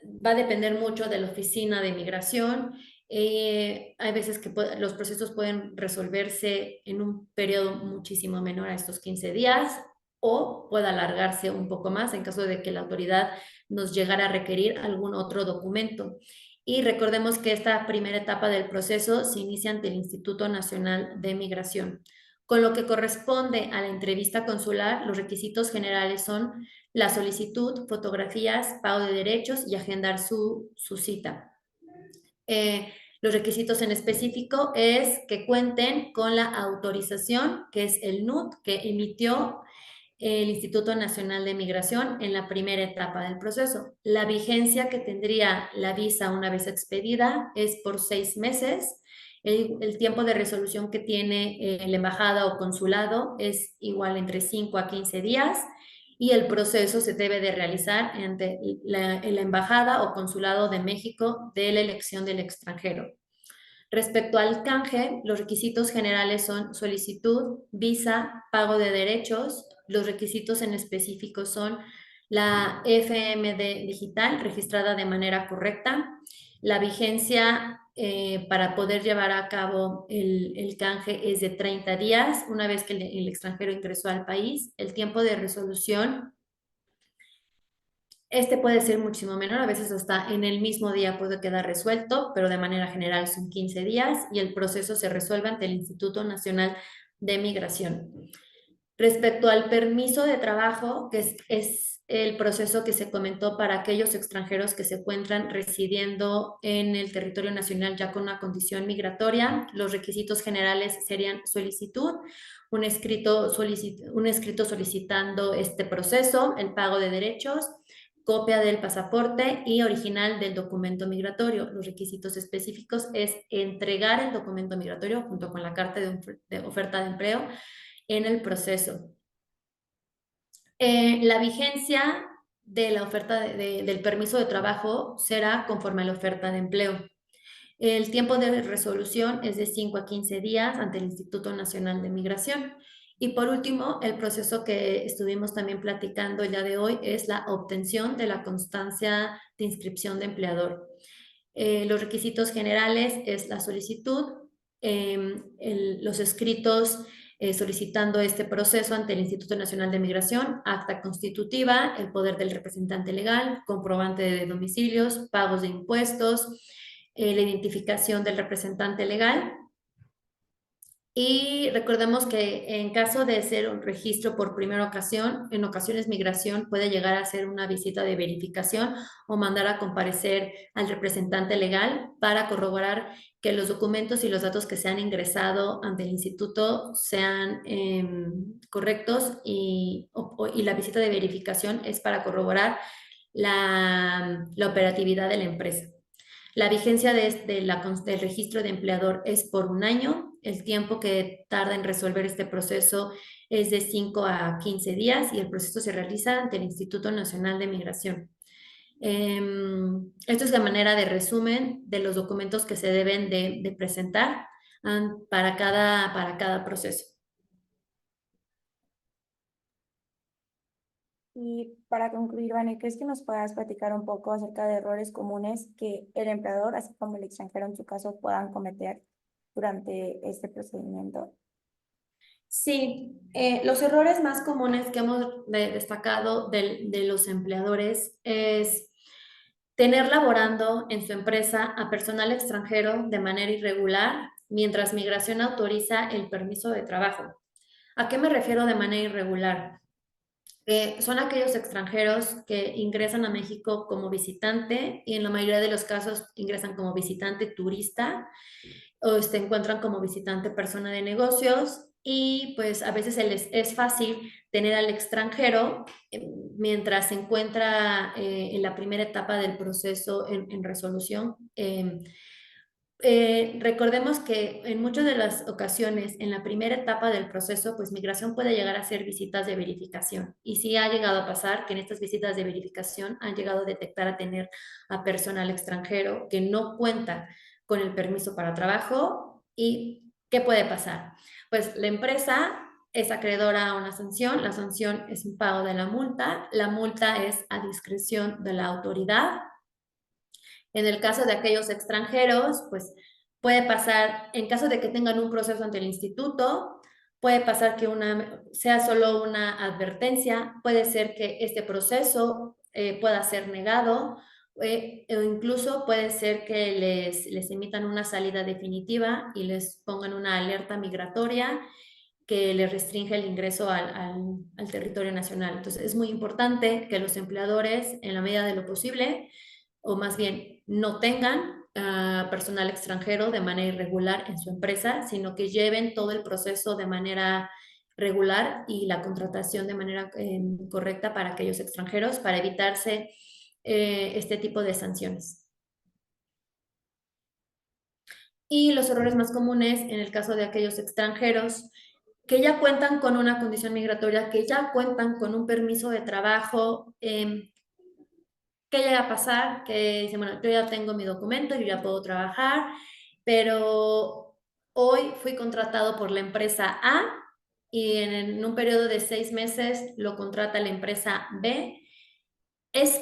va a depender mucho de la oficina de migración. Hay veces que los procesos pueden resolverse en un periodo muchísimo menor a estos 15 días o puede alargarse un poco más en caso de que la autoridad nos llegara a requerir algún otro documento. Y recordemos que esta primera etapa del proceso se inicia ante el Instituto Nacional de Migración. Con lo que corresponde a la entrevista consular, los requisitos generales son la solicitud, fotografías, pago de derechos y agendar su cita. Los requisitos en específico es que cuenten con la autorización, que es el NUT, que emitió el Instituto Nacional de Migración en la primera etapa del proceso. La vigencia que tendría la visa una vez expedida es por 6 meses. El tiempo de resolución que tiene la embajada o consulado es igual entre 5 a 15 días y el proceso se debe de realizar ante la embajada o consulado de México de la elección del extranjero. Respecto al canje, los requisitos generales son solicitud, visa, pago de derechos. Los requisitos en específico son la FMD digital registrada de manera correcta, la vigencia para poder llevar a cabo el canje es de 30 días una vez que el extranjero ingresó al país. El tiempo de resolución puede ser muchísimo menor, a veces hasta en el mismo día puede quedar resuelto, pero de manera general son 15 días y el proceso se resuelve ante el Instituto Nacional de Migración. Respecto al permiso de trabajo, que es el proceso que se comentó para aquellos extranjeros que se encuentran residiendo en el territorio nacional ya con una condición migratoria, los requisitos generales serían solicitud, un escrito solicitando este proceso, el pago de derechos, copia del pasaporte y original del documento migratorio. Los requisitos específicos es entregar el documento migratorio junto con la carta de oferta de empleo en el proceso. La vigencia de la oferta del permiso de trabajo será conforme a la oferta de empleo. El tiempo de resolución es de 5 a 15 días ante el Instituto Nacional de Migración. Y por último, el proceso que estuvimos también platicando el día de hoy es la obtención de la constancia de inscripción de empleador. Los requisitos generales es la solicitud, los escritos solicitando este proceso ante el Instituto Nacional de Migración, acta constitutiva, el poder del representante legal, comprobante de domicilios, pagos de impuestos, la identificación del representante legal. Y recordemos que en caso de ser un registro por primera ocasión, en ocasiones migración puede llegar a hacer una visita de verificación o mandar a comparecer al representante legal para corroborar que los documentos y los datos que se han ingresado ante el instituto sean correctos y la visita de verificación es para corroborar la operatividad de la empresa. La vigencia del registro de empleador es por 1 año. El tiempo que tarda en resolver este proceso es de 5 a 15 días y el proceso se realiza ante el Instituto Nacional de Migración. Esto es la manera de resumen de los documentos que se deben de presentar para cada, proceso. Y para concluir, Vane, ¿crees que nos puedas platicar un poco acerca de errores comunes que el empleador, así como el extranjero en su caso, puedan cometer durante este procedimiento? Sí, los errores más comunes que hemos destacado de los empleadores es tener laborando en su empresa a personal extranjero de manera irregular mientras migración autoriza el permiso de trabajo. ¿A qué me refiero de manera irregular? Son aquellos extranjeros que ingresan a México como visitante y en la mayoría de los casos ingresan como visitante turista o se encuentran como visitante persona de negocios y pues a veces es fácil tener al extranjero mientras se encuentra en la primera etapa del proceso en resolución. Recordemos que en muchas de las ocasiones, en la primera etapa del proceso, pues migración puede llegar a hacer visitas de verificación. Y sí ha llegado a pasar que en estas visitas de verificación han llegado a detectar a tener a personal extranjero que no cuenta con el permiso para trabajo. ¿Y qué puede pasar? Pues la empresa es acreedora a una sanción, la sanción es un pago de la multa es a discreción de la autoridad. En el caso de aquellos extranjeros, pues puede pasar, en caso de que tengan un proceso ante el instituto, puede pasar que sea solo una advertencia, puede ser que este proceso pueda ser negado o incluso puede ser que les emitan una salida definitiva y les pongan una alerta migratoria que les restringe el ingreso al territorio nacional. Entonces, es muy importante que los empleadores, en la medida de lo posible, o más bien no tengan personal extranjero de manera irregular en su empresa, sino que lleven todo el proceso de manera regular y la contratación de manera correcta para aquellos extranjeros para evitarse este tipo de sanciones. Y los errores más comunes en el caso de aquellos extranjeros que ya cuentan con una condición migratoria, que ya cuentan con un permiso de trabajo, ¿qué llega a pasar? Que dicen, bueno, yo ya tengo mi documento, yo ya puedo trabajar, pero hoy fui contratado por la empresa A y en un periodo de 6 meses lo contrata la empresa B. Es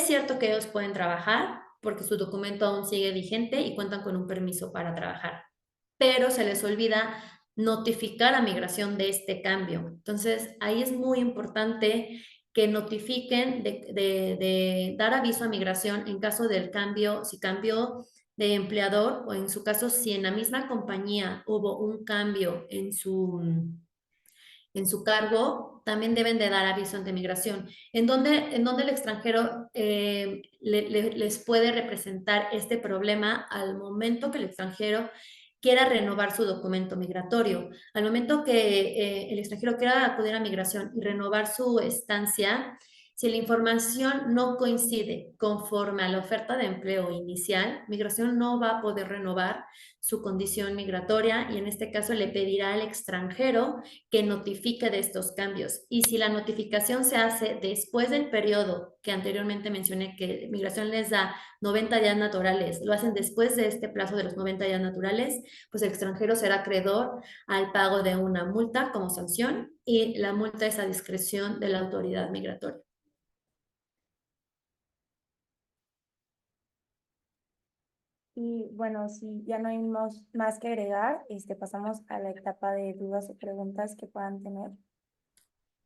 cierto que ellos pueden trabajar porque su documento aún sigue vigente y cuentan con un permiso para trabajar, pero se les olvida notificar a migración de este cambio. Entonces, ahí es muy importante que notifiquen de dar aviso a migración en caso del cambio, si cambió de empleador o en su caso, si en la misma compañía hubo un cambio en su cargo, también deben de dar aviso ante migración, en donde el extranjero les puede representar este problema al momento que el extranjero quiera renovar su documento migratorio. Al momento que el extranjero quiera acudir a migración y renovar su estancia, si la información no coincide conforme a la oferta de empleo inicial, migración no va a poder renovar su condición migratoria y en este caso le pedirá al extranjero que notifique de estos cambios. Y si la notificación se hace después del periodo que anteriormente mencioné, que migración les da 90 días naturales, lo hacen después de este plazo de los 90 días naturales, pues el extranjero será acreedor al pago de una multa como sanción y la multa es a discreción de la autoridad migratoria. Y bueno, si ya no hay más que agregar, pasamos a la etapa de dudas o preguntas que puedan tener.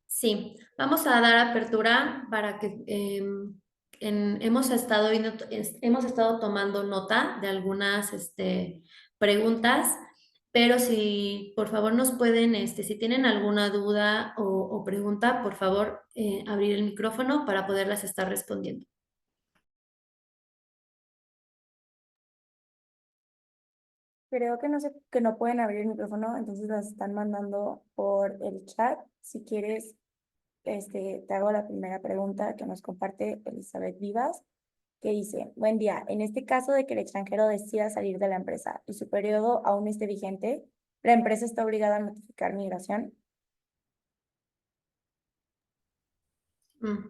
Sí, vamos a dar apertura para que hemos estado tomando nota de algunas preguntas, pero si por favor nos pueden, si tienen alguna duda o pregunta, por favor abrir el micrófono para poderlas estar respondiendo. Creo que que no pueden abrir el micrófono, entonces las están mandando por el chat. Si quieres, te hago la primera pregunta que nos comparte Elizabeth Vivas, que dice, buen día, en este caso de que el extranjero decida salir de la empresa y su periodo aún esté vigente, ¿la empresa está obligada a notificar migración?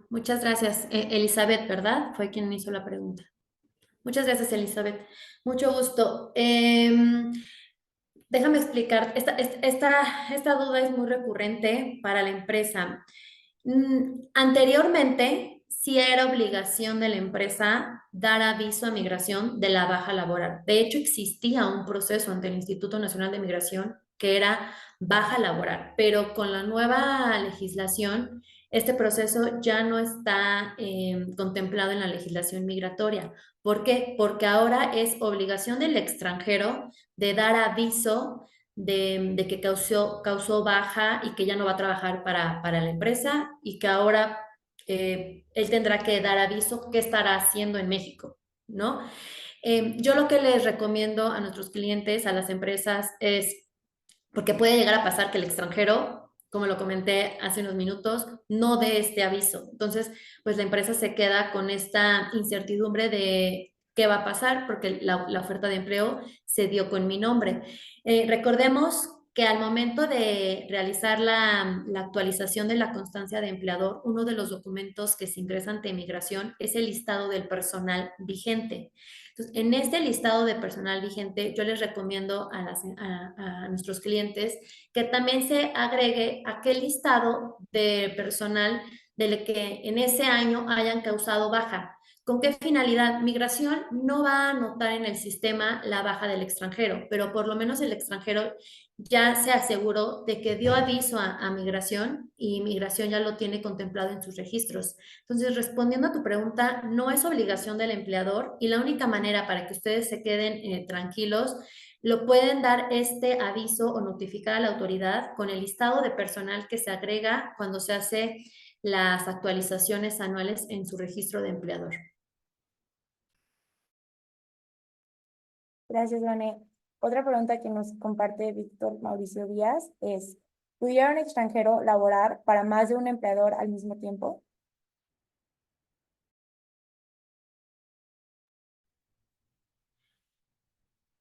Muchas gracias. Elizabeth, ¿verdad? Fue quien me hizo la pregunta. Muchas gracias, Elizabeth. Mucho gusto. Déjame explicar, esta duda es muy recurrente para la empresa. Anteriormente, sí era obligación de la empresa dar aviso a migración de la baja laboral. De hecho, existía un proceso ante el Instituto Nacional de Migración que era baja laboral, pero con la nueva legislación, este proceso ya no está contemplado en la legislación migratoria. ¿Por qué? Porque ahora es obligación del extranjero de dar aviso de que causó baja y que ya no va a trabajar para la empresa y que ahora él tendrá que dar aviso qué estará haciendo en México, ¿no? Yo lo que les recomiendo a nuestros clientes, a las empresas, es, porque puede llegar a pasar que el extranjero, como lo comenté hace unos minutos, no dé este aviso. Entonces, pues la empresa se queda con esta incertidumbre de qué va a pasar porque la oferta de empleo se dio con mi nombre. Recordemos que al momento de realizar la actualización de la constancia de empleador, uno de los documentos que se ingresa ante migración es el listado del personal vigente. Entonces, en este listado de personal vigente, yo les recomiendo a nuestros clientes que también se agregue aquel listado de personal del que en ese año hayan causado baja. ¿Con qué finalidad? Migración no va a anotar en el sistema la baja del extranjero, pero por lo menos el extranjero ya se aseguró de que dio aviso a migración y migración ya lo tiene contemplado en sus registros. Entonces, respondiendo a tu pregunta, no es obligación del empleador y la única manera para que ustedes se queden tranquilos, lo pueden dar este aviso o notificar a la autoridad con el listado de personal que se agrega cuando se hace las actualizaciones anuales en su registro de empleador. Gracias, Vane. Otra pregunta que nos comparte Víctor Mauricio Díaz es, ¿pudiera un extranjero laborar para más de un empleador al mismo tiempo?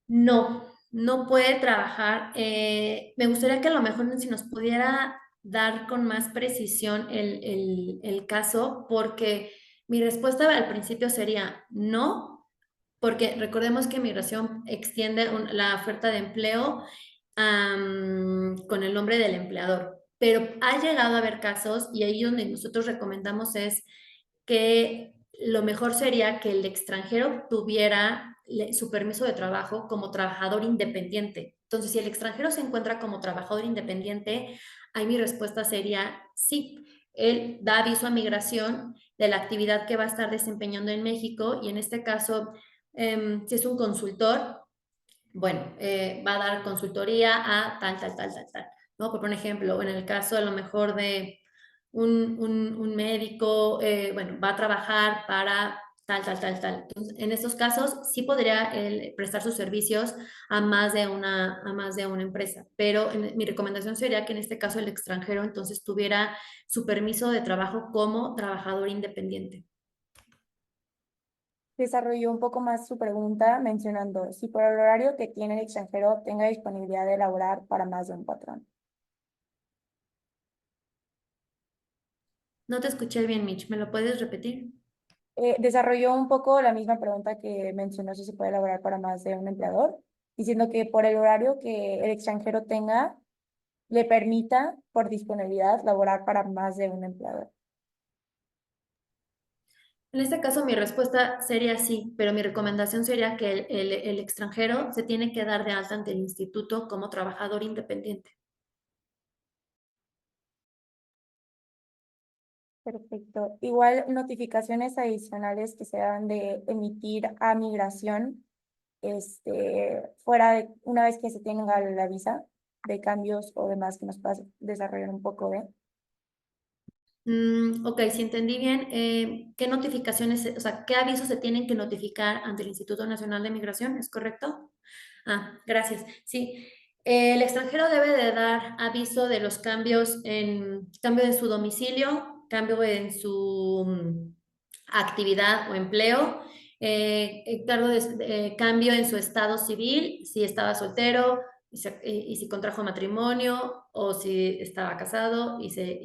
No, no puede trabajar. Me gustaría que a lo mejor si nos pudiera dar con más precisión el caso, porque mi respuesta al principio sería no, porque recordemos que migración extiende la oferta de empleo con el nombre del empleador, pero ha llegado a haber casos y ahí donde nosotros recomendamos es que lo mejor sería que el extranjero tuviera su permiso de trabajo como trabajador independiente. Entonces, si el extranjero se encuentra como trabajador independiente, ahí mi respuesta sería sí. Él da aviso a migración de la actividad que va a estar desempeñando en México y en este caso, si es un consultor, bueno, va a dar consultoría a tal, ¿no? Por ejemplo, en el caso a lo mejor de un médico, bueno, va a trabajar para tal. Entonces, en estos casos sí podría él prestar sus servicios a más de una empresa, pero mi recomendación sería que en este caso el extranjero entonces tuviera su permiso de trabajo como trabajador independiente. Desarrolló un poco más su pregunta mencionando si por el horario que tiene el extranjero tenga disponibilidad de laborar para más de un patrón. No te escuché bien, Mitch, ¿me lo puedes repetir? Desarrolló un poco la misma pregunta que mencionó si se puede laborar para más de un empleador, diciendo que por el horario que el extranjero tenga, le permita por disponibilidad laborar para más de un empleador. En este caso, mi respuesta sería sí, pero mi recomendación sería que el extranjero se tiene que dar de alta ante el instituto como trabajador independiente. Perfecto. Igual notificaciones adicionales que se dan de emitir a migración, fuera de una vez que se tenga la visa de cambios o demás que nos puedas desarrollar un poco de. Ok, si entendí bien, ¿qué notificaciones, o sea, qué avisos se tienen que notificar ante el Instituto Nacional de Migración? ¿Es correcto? Gracias. Sí, el extranjero debe de dar aviso de los cambios cambio de su domicilio, cambio en su actividad o empleo, cambio en su estado civil, si estaba soltero y si contrajo matrimonio o si estaba casado y se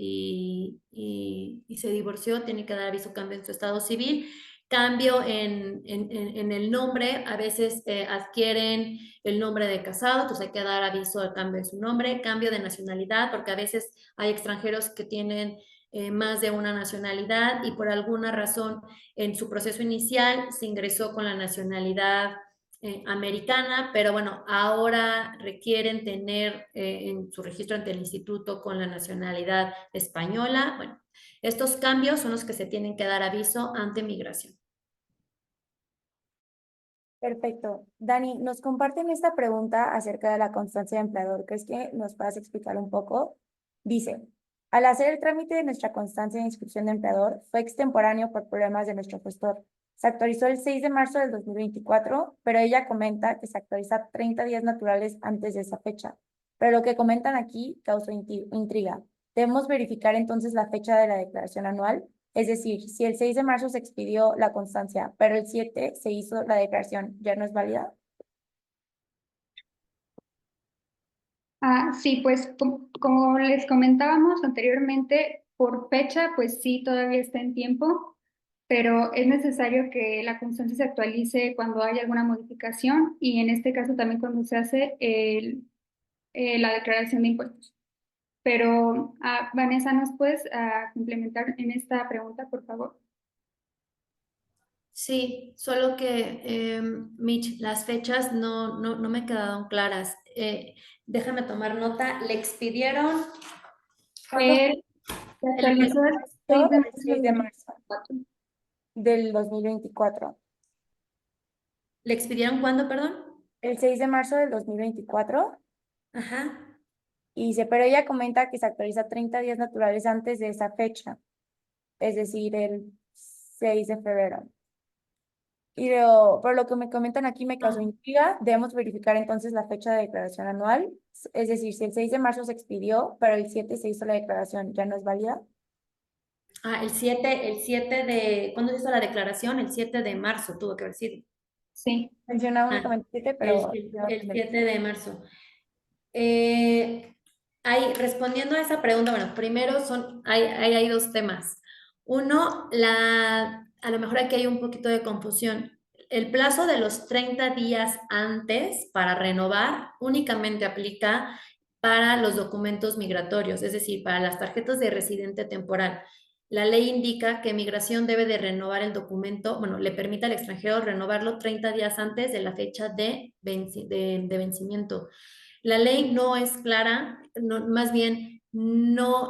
divorció, tiene que dar aviso cambio en su estado civil. Cambio en el nombre, a veces adquieren el nombre de casado, entonces hay que dar aviso al cambio de su nombre, cambio de nacionalidad, porque a veces hay extranjeros que tienen más de una nacionalidad y por alguna razón en su proceso inicial se ingresó con la nacionalidad americana, pero bueno, ahora requieren tener en su registro ante el instituto con la nacionalidad española. Bueno, estos cambios son los que se tienen que dar aviso ante migración. Perfecto. Dani, nos comparten esta pregunta acerca de la constancia de empleador. ¿Crees que nos puedas explicar un poco? Dice, al hacer el trámite de nuestra constancia de inscripción de empleador, fue extemporáneo por problemas de nuestro gestor. Se actualizó el 6 de marzo del 2024, pero ella comenta que se actualiza 30 días naturales antes de esa fecha. Pero lo que comentan aquí causó intriga. Debemos verificar entonces la fecha de la declaración anual. Es decir, si el 6 de marzo se expidió la constancia, pero el 7 se hizo la declaración, ¿ya no es válida? Sí, pues como les comentábamos anteriormente, por fecha, pues sí, todavía está en tiempo, pero es necesario que la constancia se actualice cuando haya alguna modificación y en este caso también cuando se hace la declaración de impuestos. Pero, Vanessa, ¿nos puedes complementar en esta pregunta, por favor? Sí, solo que, Mitch, las fechas no me quedaron claras. Déjame tomar nota. Le expidieron, ¿cuándo Eh, Se el actualizó el 6 de El marzo 6 del de marzo 2024. del 2024. ¿Le expidieron cuándo, perdón? El 6 de marzo del 2024. Ajá. Y dice, pero ella comenta que se actualiza 30 días naturales antes de esa fecha, es decir, el 6 de febrero. Por lo que me comentan aquí me causó No. intriga. Debemos verificar entonces la fecha de declaración anual. Es decir, si el 6 de marzo se expidió, pero el 7 se hizo la declaración, ¿ya no es válida? El siete de, ¿cuándo se hizo la declaración? El 7 de marzo tuvo que haber sido. Sí. Menciona Ah, únicamente 7, el, pero el, el 7 de marzo. Respondiendo a esa pregunta, bueno, primero hay dos temas. Uno, a lo mejor aquí hay un poquito de confusión. El plazo de los 30 días antes para renovar únicamente aplica para los documentos migratorios, es decir, para las tarjetas de residente temporal. La ley indica que migración debe de renovar el documento, bueno, le permite al extranjero renovarlo 30 días antes de la fecha de vencimiento. La ley no es clara, más bien no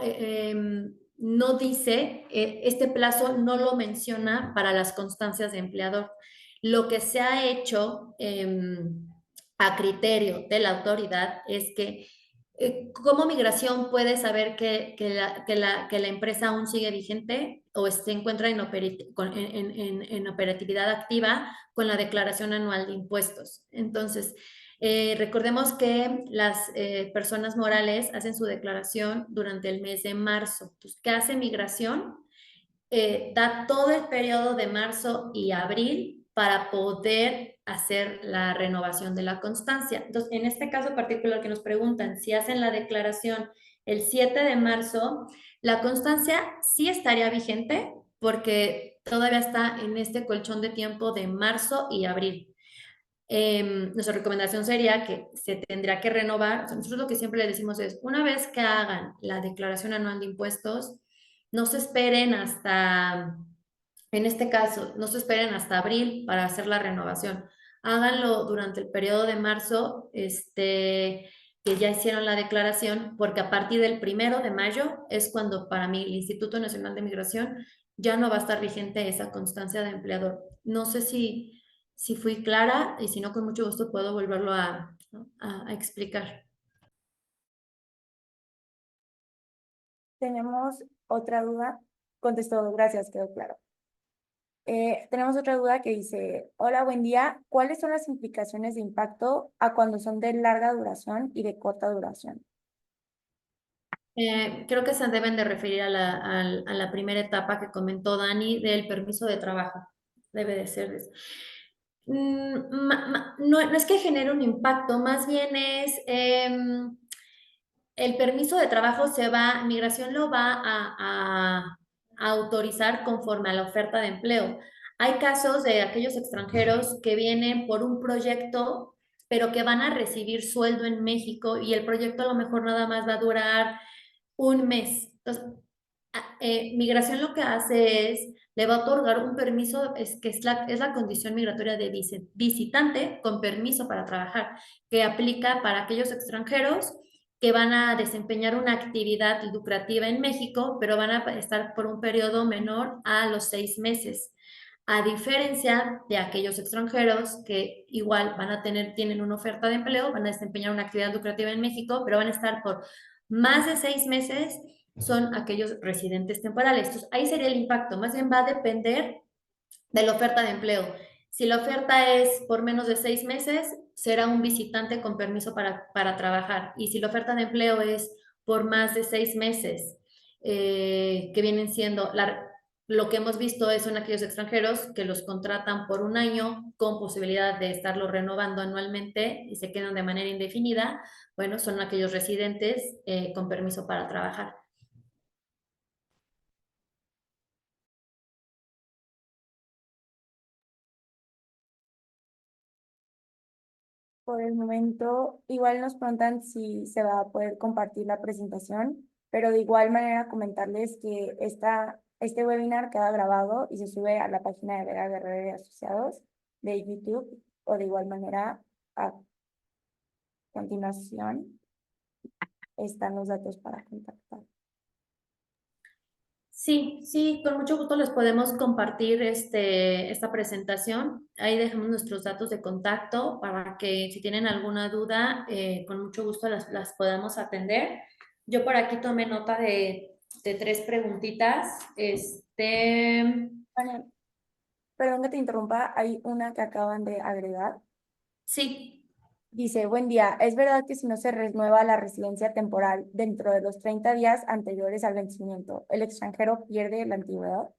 dice, este plazo no lo menciona para las constancias de empleador. Lo que se ha hecho a criterio de la autoridad es que ¿cómo migración puede saber que la empresa aún sigue vigente o se encuentra en operatividad activa con la declaración anual de impuestos? Entonces, recordemos que las personas morales hacen su declaración durante el mes de marzo. Entonces, ¿qué hace migración? Da todo el periodo de marzo y abril para poder hacer la renovación de la constancia. Entonces, en este caso particular que nos preguntan si hacen la declaración el 7 de marzo, la constancia sí estaría vigente porque todavía está en este colchón de tiempo de marzo y abril. Nuestra recomendación sería que se tendrá que renovar. O sea, nosotros lo que siempre le decimos es, una vez que hagan la declaración anual de impuestos, no se esperen hasta, en este caso, no se esperen hasta abril para hacer la renovación. Háganlo durante el periodo de marzo, que ya hicieron la declaración, porque a partir del 1 de mayo es cuando para mí el Instituto Nacional de Migración ya no va a estar vigente esa constancia de empleador. No sé si fui clara y si no, con mucho gusto puedo volverlo a explicar. Tenemos otra duda. Contestó, gracias, quedó claro. Tenemos otra duda que dice, hola, buen día. ¿Cuáles son las implicaciones de impacto a cuando son de larga duración y de corta duración? Creo que se deben de referir a la primera etapa que comentó Dani del permiso de trabajo. Debe de ser eso. No es que genere un impacto, más bien es el permiso de trabajo migración lo va a autorizar conforme a la oferta de empleo. Hay casos de aquellos extranjeros que vienen por un proyecto, pero que van a recibir sueldo en México y el proyecto a lo mejor nada más va a durar un mes. Entonces, Migración lo que hace es, le va a otorgar un permiso, es la condición migratoria de visitante con permiso para trabajar, que aplica para aquellos extranjeros que van a desempeñar una actividad lucrativa en México, pero van a estar por un periodo menor a los 6 meses. A diferencia de aquellos extranjeros que igual tienen una oferta de empleo, van a desempeñar una actividad lucrativa en México, pero van a estar por más de 6 meses, son aquellos residentes temporales. Entonces, ahí sería el impacto. Más bien va a depender de la oferta de empleo. Si la oferta es por menos de 6 meses, será un visitante con permiso para trabajar. Y si la oferta de empleo es por más de 6 meses, que vienen siendo lo que hemos visto son aquellos extranjeros que los contratan por un año con posibilidad de estarlo renovando anualmente y se quedan de manera indefinida. Bueno, son aquellos residentes con permiso para trabajar. Por el momento, igual nos preguntan si se va a poder compartir la presentación, pero de igual manera comentarles que este webinar queda grabado y se sube a la página de Vera Guerrero y Asociados de YouTube, o de igual manera a continuación están los datos para contactar. Sí, sí, con mucho gusto les podemos compartir esta presentación. Ahí dejamos nuestros datos de contacto para que si tienen alguna duda, con mucho gusto las podamos atender. Yo por aquí tomé nota de 3 preguntitas. Bueno, perdón que te interrumpa, hay una que acaban de agregar. Sí, Dice, buen día, ¿es verdad que si no se renueva la residencia temporal dentro de los 30 días anteriores al vencimiento, el extranjero pierde la antigüedad?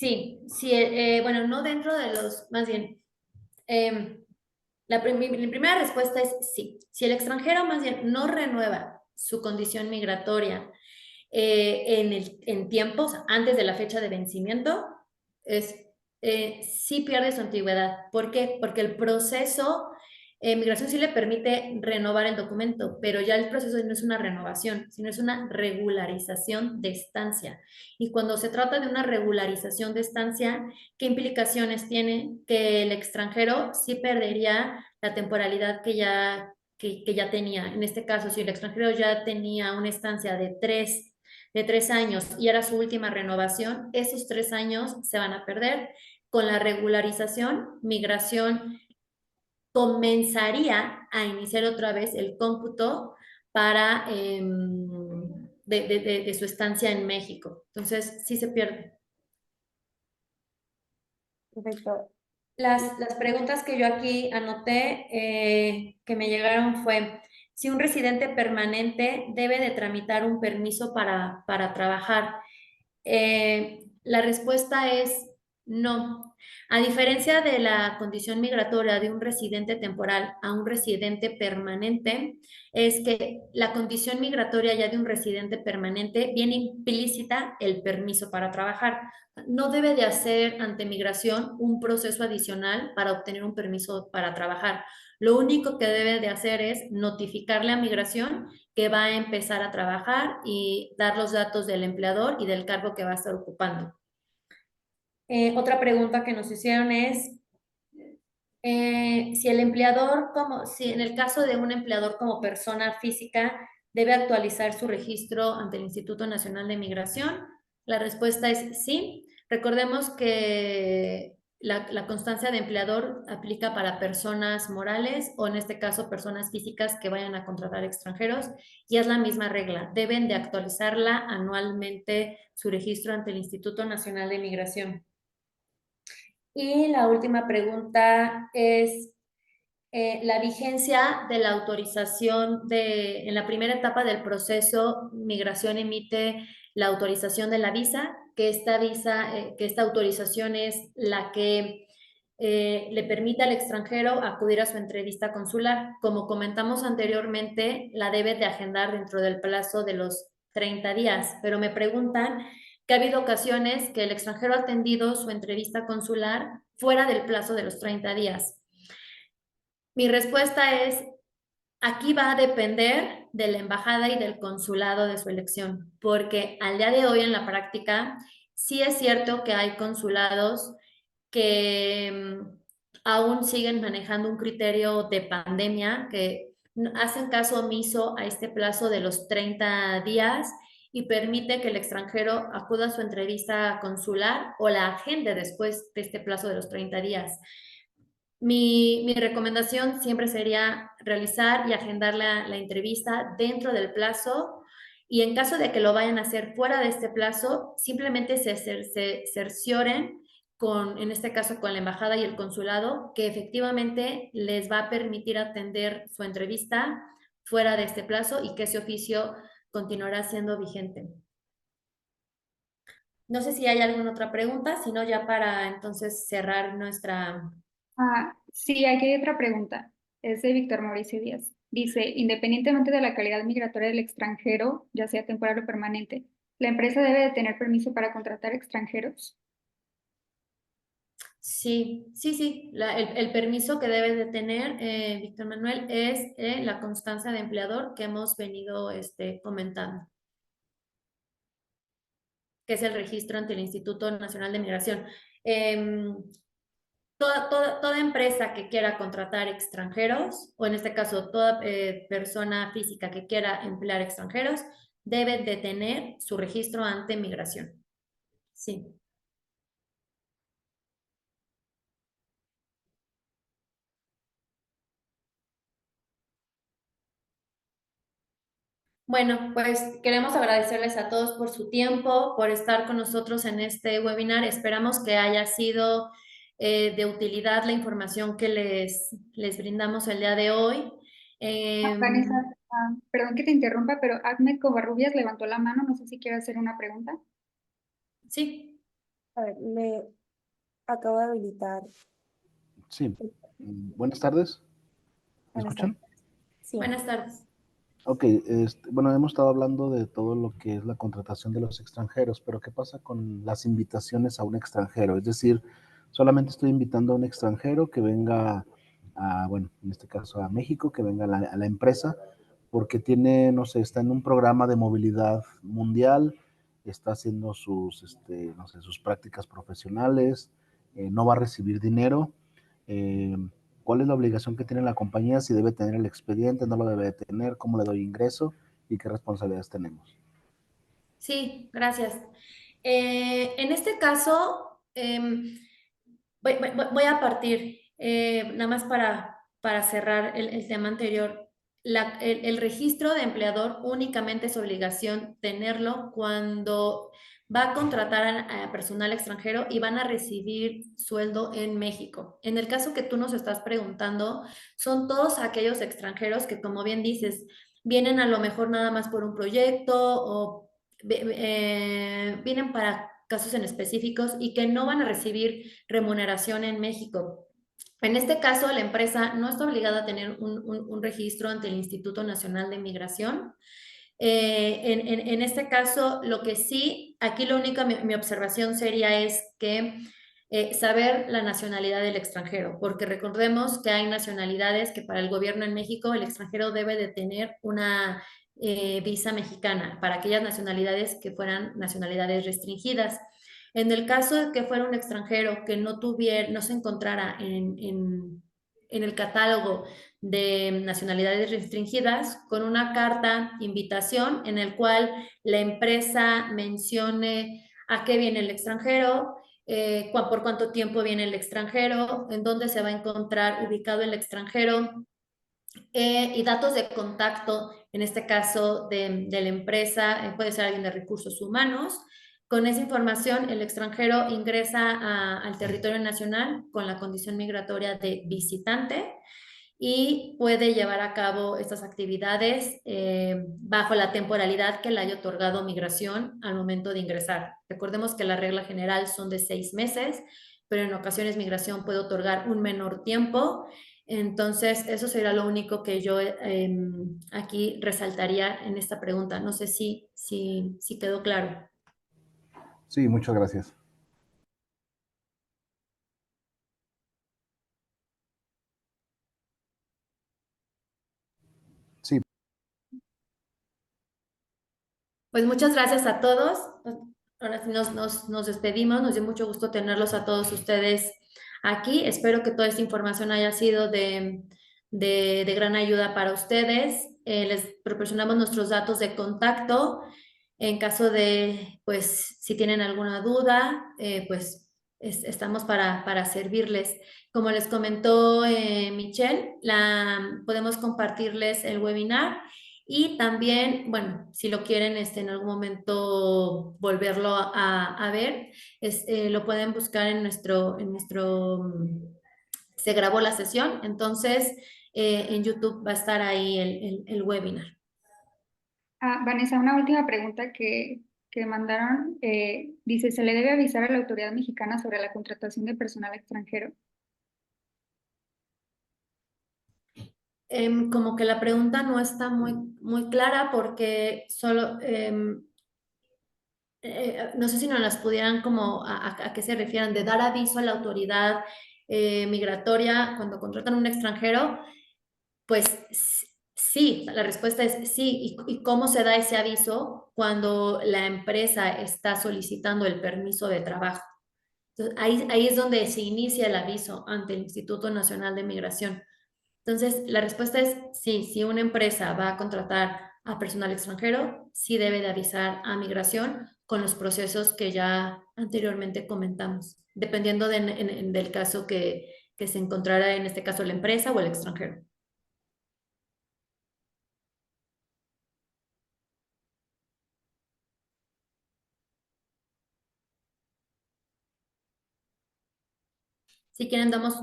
sí, sí, bueno, no dentro de más bien, mi primera respuesta es sí. Si el extranjero más bien no renueva su condición migratoria en tiempos antes de la fecha de vencimiento, sí pierde su antigüedad. ¿Por qué? Porque el proceso, migración sí le permite renovar el documento, pero ya el proceso no es una renovación, sino es una regularización de estancia. Y cuando se trata de una regularización de estancia, ¿qué implicaciones tiene? Que el extranjero sí perdería la temporalidad que ya tenía. En este caso, si el extranjero ya tenía una estancia de tres años y era su última renovación, esos 3 años se van a perder. Con la regularización, migración comenzaría a iniciar otra vez el cómputo para de su estancia en México. Entonces, sí se pierde. Perfecto. Las preguntas que yo aquí anoté que me llegaron fue si un residente permanente debe de tramitar un permiso para trabajar. La respuesta es no. A diferencia de la condición migratoria de un residente temporal a un residente permanente, es que la condición migratoria ya de un residente permanente viene implícita el permiso para trabajar. No debe de hacer ante migración un proceso adicional para obtener un permiso para trabajar. Lo único que debe de hacer es notificarle a migración que va a empezar a trabajar y dar los datos del empleador y del cargo que va a estar ocupando. Otra pregunta que nos hicieron es si en el caso de un empleador como persona física debe actualizar su registro ante el Instituto Nacional de Migración. La respuesta es sí. Recordemos que la constancia de empleador aplica para personas morales o en este caso personas físicas que vayan a contratar extranjeros y es la misma regla. Deben de actualizarla anualmente su registro ante el Instituto Nacional de Migración. Y la última pregunta es la vigencia de la autorización en la primera etapa del proceso, migración emite la autorización de la visa, que esta autorización es la que le permite al extranjero acudir a su entrevista consular. Como comentamos anteriormente, la debe de agendar dentro del plazo de los 30 días, pero me preguntan que ha habido ocasiones que el extranjero ha atendido su entrevista consular fuera del plazo de los 30 días. Mi respuesta es, Aquí va a depender de la embajada y del consulado de su elección, porque al día de hoy en la práctica sí es cierto que hay consulados que aún siguen manejando un criterio de pandemia, que hacen caso omiso a este plazo de los 30 días y permite que el extranjero acuda a su entrevista consular o la agende después de este plazo de los 30 días. Mi recomendación siempre sería realizar y agendar la entrevista dentro del plazo y en caso de que lo vayan a hacer fuera de este plazo, simplemente se cercioren con, en este caso, con la embajada y el consulado, que efectivamente les va a permitir atender su entrevista fuera de este plazo y que ese oficio continuará siendo vigente. No sé si hay alguna otra pregunta, sino ya para entonces cerrar nuestra... Sí, aquí hay otra pregunta. Es de Víctor Mauricio Díaz. Dice, independientemente de la calidad migratoria del extranjero, ya sea temporal o permanente, ¿la empresa debe de tener permiso para contratar extranjeros? Sí, sí, sí. El permiso que debe de tener Víctor Manuel es la constancia de empleador que hemos venido comentando, que es el registro ante el Instituto Nacional de Migración. Em, toda empresa que quiera contratar extranjeros, o en este caso toda persona física que quiera emplear extranjeros, debe de tener su registro ante migración. Sí. Bueno, pues queremos agradecerles a todos por su tiempo, por estar con nosotros en este webinar. Esperamos que haya sido de utilidad la información que les brindamos el día de hoy. Vanessa, Em, perdón que te interrumpa, pero Ahmed Covarrubias levantó la mano. No sé si quiere hacer una pregunta. sí, A ver, le acabo de habilitar. Sí. Buenas tardes. ¿Me Buenas tardes. escuchan? Sí. buenas tardes. Ok, bueno, hemos estado hablando de todo lo que es la contratación de los extranjeros, pero ¿qué pasa con las invitaciones a un extranjero? Es decir, solamente estoy invitando a un extranjero que venga a, bueno, en este caso a México, que venga a la empresa, porque tiene, no sé, está en un programa de movilidad mundial, está haciendo sus, no sé, sus prácticas profesionales, no va a recibir dinero. eh, ¿Cuál es la obligación que tiene la compañía? Si debe tener el expediente, no lo debe de tener, cómo le doy ingreso y qué responsabilidades tenemos. Sí, gracias. En este caso, voy a partir, nada más para cerrar el tema anterior. El registro de empleador únicamente es obligación tenerlo cuando va a contratar a personal extranjero y van a recibir sueldo en México. En el caso que tú nos estás preguntando, son todos aquellos extranjeros que, como bien dices, vienen a lo mejor nada más por un proyecto o vienen para casos en específicos y que no van a recibir remuneración en México. En este caso, la empresa no está obligada a tener un registro ante el Instituto Nacional de Migración. En este caso, lo que sí, aquí lo único, mi observación sería es que saber la nacionalidad del extranjero, porque recordemos que hay nacionalidades que para el gobierno en México el extranjero debe de tener una visa mexicana para aquellas nacionalidades que fueran nacionalidades restringidas. En el caso de que fuera un extranjero que no tuviera, no se encontrara en el catálogo de nacionalidades restringidas, con una carta invitación en el cual la empresa mencione a qué viene el extranjero, por cuánto tiempo viene el extranjero, en dónde se va a encontrar ubicado el extranjero, y datos de contacto, en este caso de la empresa, puede ser alguien de recursos humanos. Con esa información, el extranjero ingresa al territorio nacional con la condición migratoria de visitante y puede llevar a cabo estas actividades bajo la temporalidad que le haya otorgado migración al momento de ingresar. Recordemos que la regla general son de 6 meses, pero en ocasiones migración puede otorgar un menor tiempo. Entonces, eso sería lo único que yo aquí resaltaría en esta pregunta. No sé si quedó claro. Sí, muchas gracias. Pues muchas gracias a todos. Ahora sí nos despedimos. Nos dio mucho gusto tenerlos a todos ustedes aquí. Espero que toda esta información haya sido de gran ayuda para ustedes. Les proporcionamos nuestros datos de contacto en caso de, pues, si tienen alguna duda, pues estamos para servirles. Como les comentó Michelle, podemos compartirles el webinar y también, bueno, si lo quieren en algún momento volverlo a ver, lo pueden buscar se grabó la sesión, entonces en YouTube va a estar ahí el webinar. Vanessa, una última pregunta que mandaron. Dice, ¿se le debe avisar a la autoridad mexicana sobre la contratación de personal extranjero? Como que la pregunta no está muy clara porque solo, no sé si nos las pudieran como a qué se refieran, de dar aviso a la autoridad migratoria cuando contratan a un extranjero, pues sí, la respuesta es sí. ¿Y cómo se da ese aviso cuando la empresa está solicitando el permiso de trabajo? Entonces, ahí es donde se inicia el aviso ante el Instituto Nacional de Migración. Entonces, la respuesta es sí, si una empresa va a contratar a personal extranjero, sí debe de avisar a migración con los procesos que ya anteriormente comentamos, dependiendo del caso que se encontrara, en este caso la empresa o el extranjero. Si quieren, damos,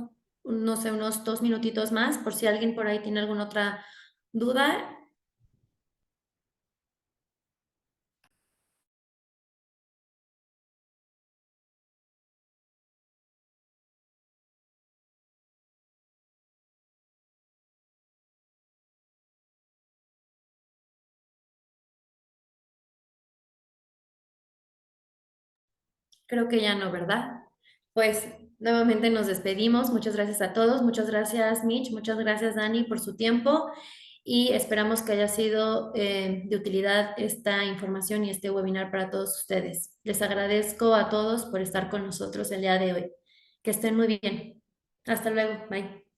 no sé, unos 2 minutitos más por si alguien por ahí tiene alguna otra duda. Creo que ya no, ¿verdad? Pues nuevamente nos despedimos. Muchas gracias a todos. Muchas gracias, Mitch. Muchas gracias, Dani, por su tiempo. Y esperamos que haya sido de utilidad esta información y este webinar para todos ustedes. Les agradezco a todos por estar con nosotros el día de hoy. Que estén muy bien. Hasta luego. Bye.